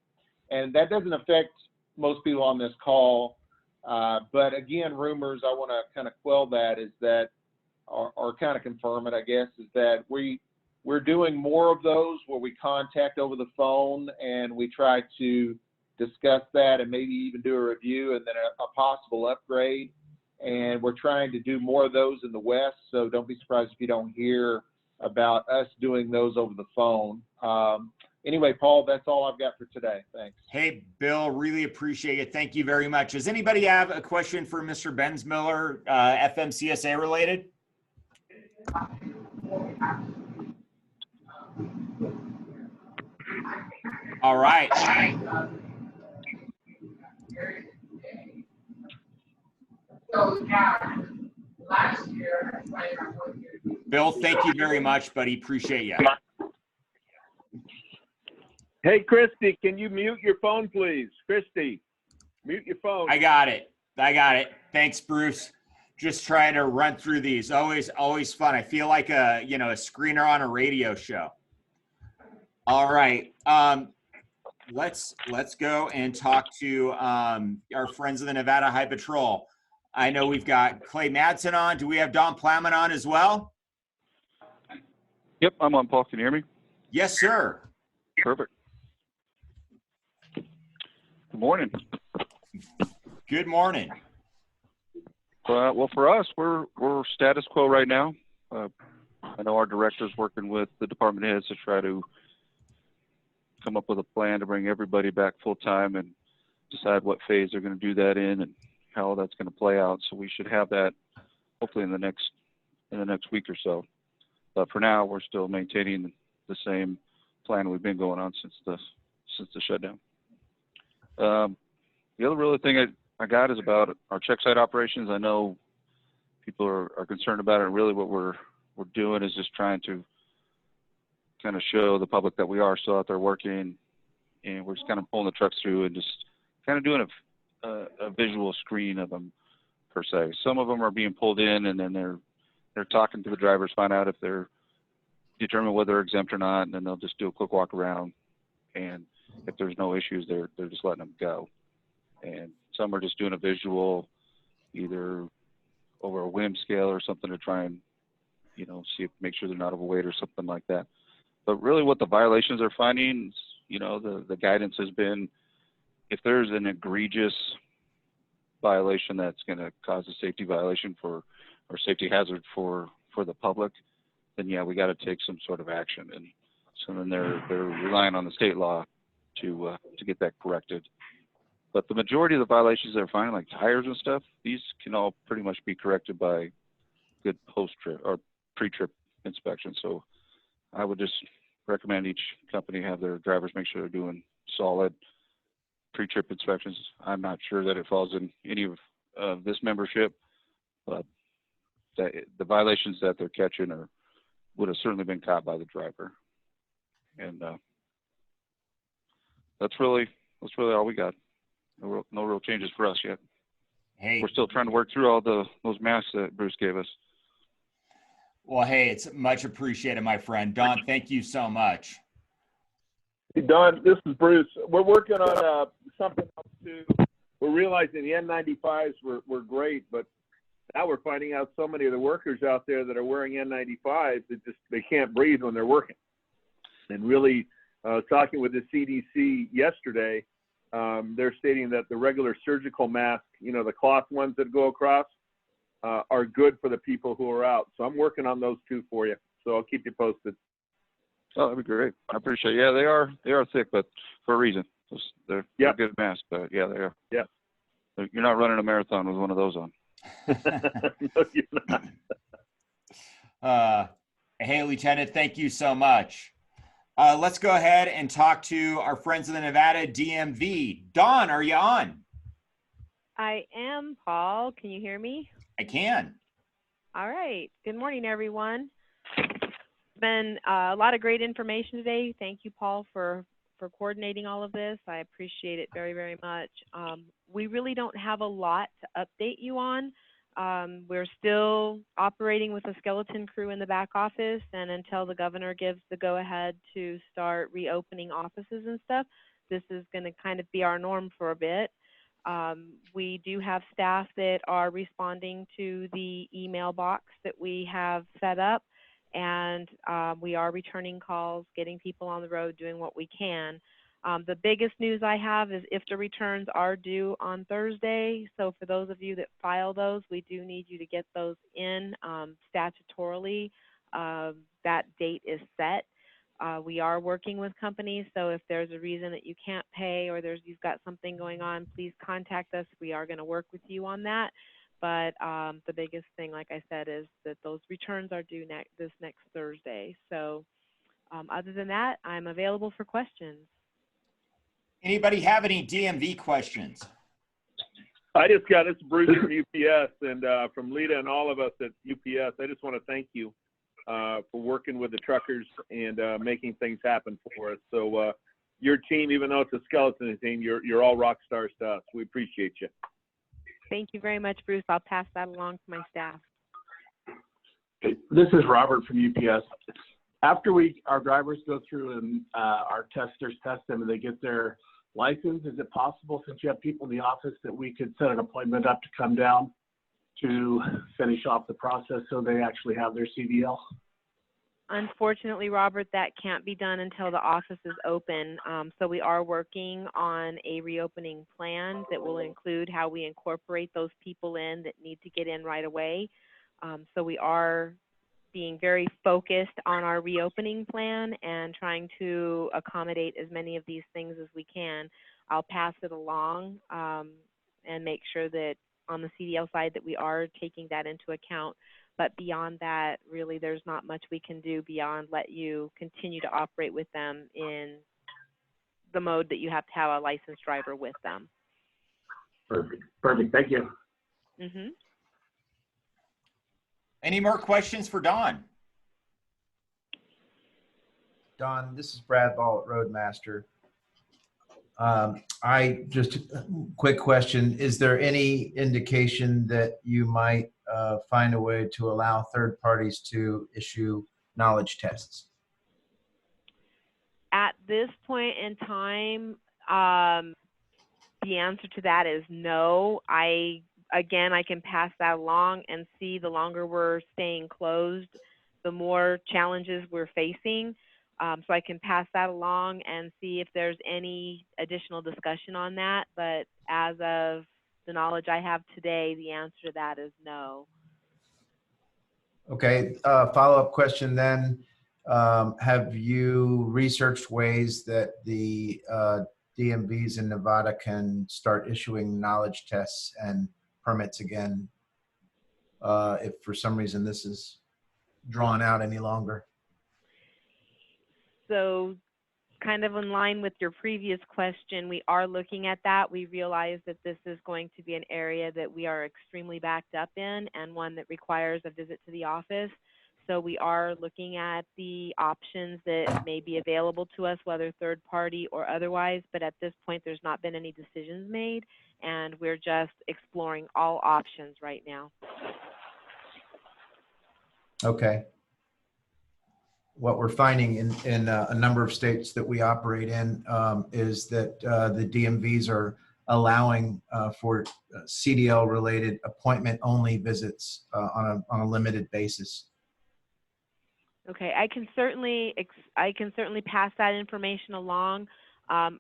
And that doesn't affect most people on this call, But again, rumors, I want to kind of quell that, is that, or kind of confirm it, I guess, is that we're doing more of those where we contact over the phone and we try to discuss that and maybe even do a review and then a possible upgrade. And we're trying to do more of those in the West, so don't be surprised if you don't hear about us doing those over the phone. Anyway, Paul, that's all I've got for today. Thanks. Hey, Bill, really appreciate it. Thank you very much. Does anybody have a question for Mr. Bensmiller, FMCSA related? All right. Bill, thank you very much, buddy. Appreciate you. Hey, Christy, can you mute your phone, please? Christy, mute your phone. I got it. Thanks, Bruce. Just trying to run through these. Always fun. I feel like a screener on a radio show. All right. Let's go and talk to our friends of the Nevada High Patrol. I know we've got Clay Madsen on. Do we have Don Plowman on as well? Yep, I'm on, Paul. Can you hear me? Yes, sir. Perfect. Good morning. Good morning. Well, for us, we're status quo right now. I know our director's working with the department heads to try to come up with a plan to bring everybody back full time and decide what phase they're going to do that in and how that's going to play out. So we should have that hopefully in the next week or so. But for now, we're still maintaining the same plan we've been going on since the shutdown. The other really thing I got is about our check site operations. I know people are concerned about it. Really what we're doing is just trying to kind of show the public that we are still out there working, and we're just kind of pulling the trucks through and just kind of doing a visual screen of them per se. Some of them are being pulled in and then they're talking to the drivers, find out if they're determine whether they're exempt or not, and then they'll just do a quick walk around, and if there's no issues, they're just letting them go. And some are just doing a visual, either over a WIM scale or something to try and, make sure they're not overweight or something like that. But really what the violations are finding, the guidance has been, if there's an egregious violation that's going to cause a safety violation or safety hazard for the public, then yeah, we got to take some sort of action. And so then they're relying on the state law to get that corrected. But the majority of the violations they're finding, like tires and stuff, these can all pretty much be corrected by good post-trip or pre-trip inspection. So I would just recommend each company have their drivers make sure they're doing solid pre-trip inspections. I'm not sure that it falls in any of this membership, but the violations that they're catching would have certainly been caught by the driver. And that's really all we got. No real changes for us yet. Hey, we're still trying to work through all those masks that Bruce gave us. Well, hey, it's much appreciated, my friend. Don, thank you so much. Hey, Don, this is Bruce. We're working on something else too. We're realizing the N95s were great, but now we're finding out so many of the workers out there that are wearing N95s that they can't breathe when they're working. And really, talking with the CDC yesterday, they're stating that the regular surgical mask, the cloth ones that go across, are good for the people who are out. So I'm working on those two for you. So I'll keep you posted. Oh, that'd be great. I appreciate it. Yeah, they are thick, but for a reason. They're good masks, but yeah, they are. Yeah. You're not running a marathon with one of those on. No, you're not. Hey, Lieutenant, thank you so much. Let's go ahead and talk to our friends of the Nevada DMV. Dawn, are you on? I am, Paul. Can you hear me? I can. All right. Good morning, everyone. It's been a lot of great information today. Thank you, Paul, for coordinating all of this. I appreciate it very, very much. We really don't have a lot to update you on. We're still operating with a skeleton crew in the back office, and until the governor gives the go-ahead to start reopening offices and stuff, this is going to kind of be our norm for a bit. We do have staff that are responding to the email box that we have set up, and we are returning calls, getting people on the road, doing what we can. The biggest news I have is IFTA returns are due on Thursday. So for those of you that file those, we do need you to get those in statutorily. That date is set. We are working with companies, so if there's a reason that you can't pay or you've got something going on, please contact us. We are going to work with you on that. But the biggest thing, like I said, is that those returns are due this next Thursday. So other than that, I'm available for questions. Anybody have any DMV questions? I just got this Bruce from UPS and from Lita and all of us at UPS. I just want to thank you for working with the truckers and making things happen for us. So your team, even though it's a skeleton team, you're all rock stars to us. We appreciate you. Thank you very much, Bruce. I'll pass that along to my staff. This is Robert from UPS. After our drivers go through and our testers test them and they get their license, is it possible, since you have people in the office, that we could set an appointment up to come down to finish off the process so they actually have their CDL? Unfortunately, Robert, that can't be done until the office is open. So we are working on a reopening plan that will include how we incorporate those people in that need to get in right away. So we are being very focused on our reopening plan and trying to accommodate as many of these things as we can. I'll pass it along and make sure that on the CDL side that we are taking that into account. But beyond that, really, there's not much we can do beyond let you continue to operate with them in the mode that you have to have a licensed driver with them. Perfect. Perfect. Thank you. Mm-hmm. Any more questions for Don? Don, this is Brad Ball at Roadmaster. I just quick question. Is there any indication that you might find a way to allow third parties to issue knowledge tests? At this point in time, the answer to that is no. Again, I can pass that along and see the longer we're staying closed, the more challenges we're facing. So I can pass that along and see if there's any additional discussion on that. But as of the knowledge I have today, the answer to that is no. Okay, follow-up question then. Have you researched ways that the DMVs in Nevada can start issuing knowledge tests and permits again if for some reason this is drawn out any longer? So kind of in line with your previous question, we are looking at that. We realize that this is going to be an area that we are extremely backed up in and one that requires a visit to the office. So we are looking at the options that may be available to us, whether third party or otherwise, but at this point there's not been any decisions made and we're just exploring all options right now. Okay. What we're finding in a number of states that we operate in is that the DMVs are allowing for CDL-related appointment-only visits on a limited basis. Okay, I can certainly pass that information along.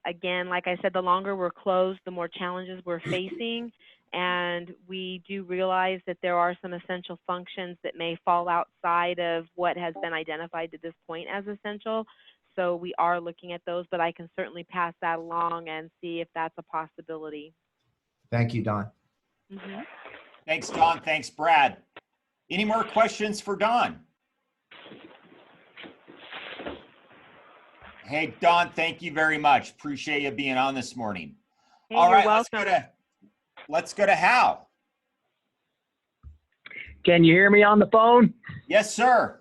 Again, like I said, the longer we're closed, the more challenges we're facing. And we do realize that there are some essential functions that may fall outside of what has been identified to this point as essential. So we are looking at those, but I can certainly pass that along and see if that's a possibility. Thank you, Don. Mm-hmm. Thanks, Don. Thanks, Brad. Any more questions for Don? Hey, Don, thank you very much. Appreciate you being on this morning. Hey, all right, welcome. Let's go to Hal. Can you hear me on the phone? Yes, sir.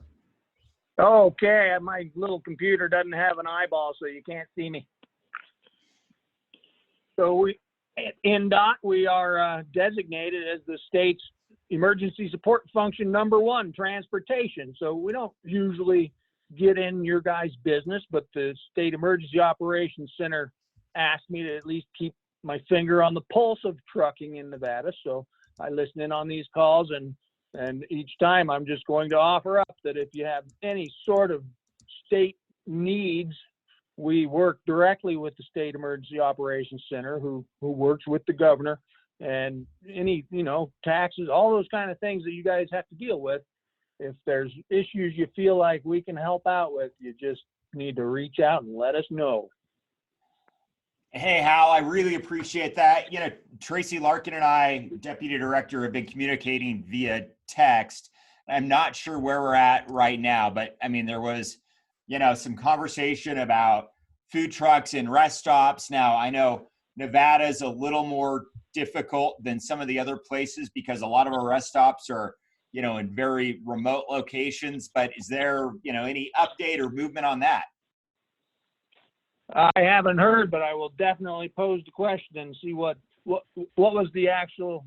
Okay, my little computer doesn't have an eyeball, so you can't see me. So in DOT, we are designated as the state's emergency support function #1, transportation. So we don't usually get in your guys' business, but the State Emergency Operations Center asked me to at least keep my finger on the pulse of trucking in Nevada. So I listen in on these calls, and each time I'm just going to offer up that if you have any sort of state needs, we work directly with the State Emergency Operations Center, who works with the governor, and any, taxes, all those kind of things that you guys have to deal with. If there's issues you feel like we can help out with, you just need to reach out and let us know. Hey, Hal, I really appreciate that. Tracy Larkin and I, Deputy Director, have been communicating via text. I'm not sure where we're at right now, but I mean, there was, some conversation about food trucks and rest stops. Now, I know Nevada is a little more difficult than some of the other places because a lot of our rest stops are, in very remote locations, but is there, any update or movement on that? I haven't heard, but I will definitely pose the question and see what was the actual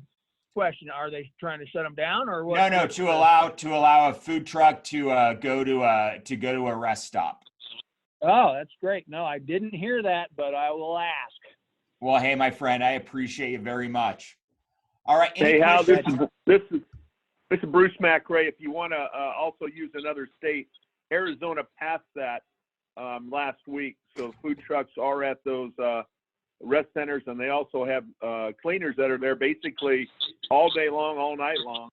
question. Are they trying to shut them down, or what? No, to allow a food truck to go to a rest stop. Oh, that's great. No, I didn't hear that, but I will ask. Well, hey, my friend, I appreciate you very much. All right. Hey, Hal, this is Bruce McRae. If you want to also use another state, Arizona passed that last week. So food trucks are at those rest centers, and they also have cleaners that are there basically all day long, all night long,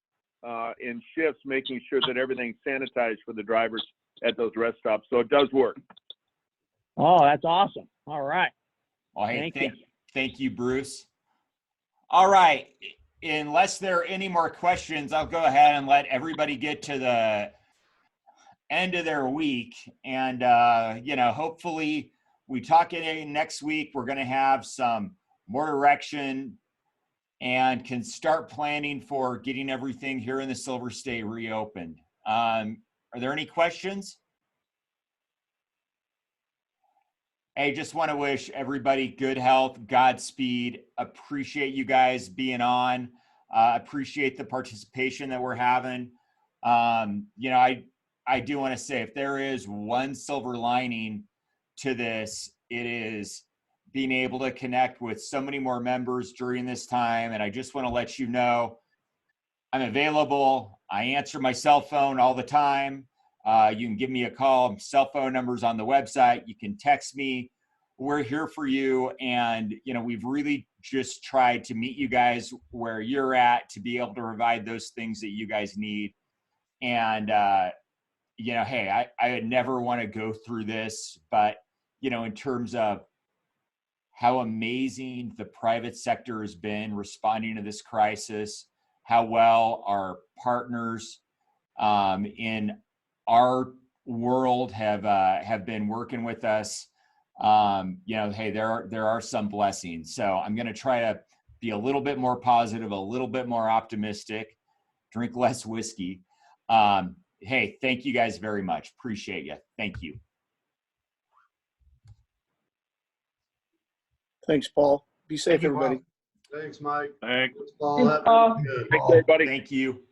in shifts, making sure that everything's sanitized for the drivers at those rest stops. So it does work. Oh, that's awesome. All right. Well, hey, thank you, Bruce. All right. Unless there are any more questions, I'll go ahead and let everybody get to the end of their week. And, hopefully we talk again next week. We're going to have some more direction and can start planning for getting everything here in the Silver State reopened. Are there any questions? Hey, just want to wish everybody good health, Godspeed. Appreciate you guys being on. Appreciate the participation that we're having. I do want to say, if there is one silver lining to this, it is being able to connect with so many more members during this time. And I just want to let you know, I'm available. I answer my cell phone all the time. You can give me a call. Cell phone numbers on the website. You can text me. We're here for you. And, we've really just tried to meet you guys where you're at to be able to provide those things that you guys need. And, hey, I would never want to go through this, but, in terms of how amazing the private sector has been responding to this crisis, how well our partners in our world have been working with us. Hey, there are some blessings. So I'm going to try to be a little bit more positive, a little bit more optimistic, drink less whiskey. Hey, thank you guys very much. Appreciate you. Thank you. Thanks, Paul. Be safe, everybody. Thanks, Mike. Thanks. Paul. Thanks, everybody. Thank you.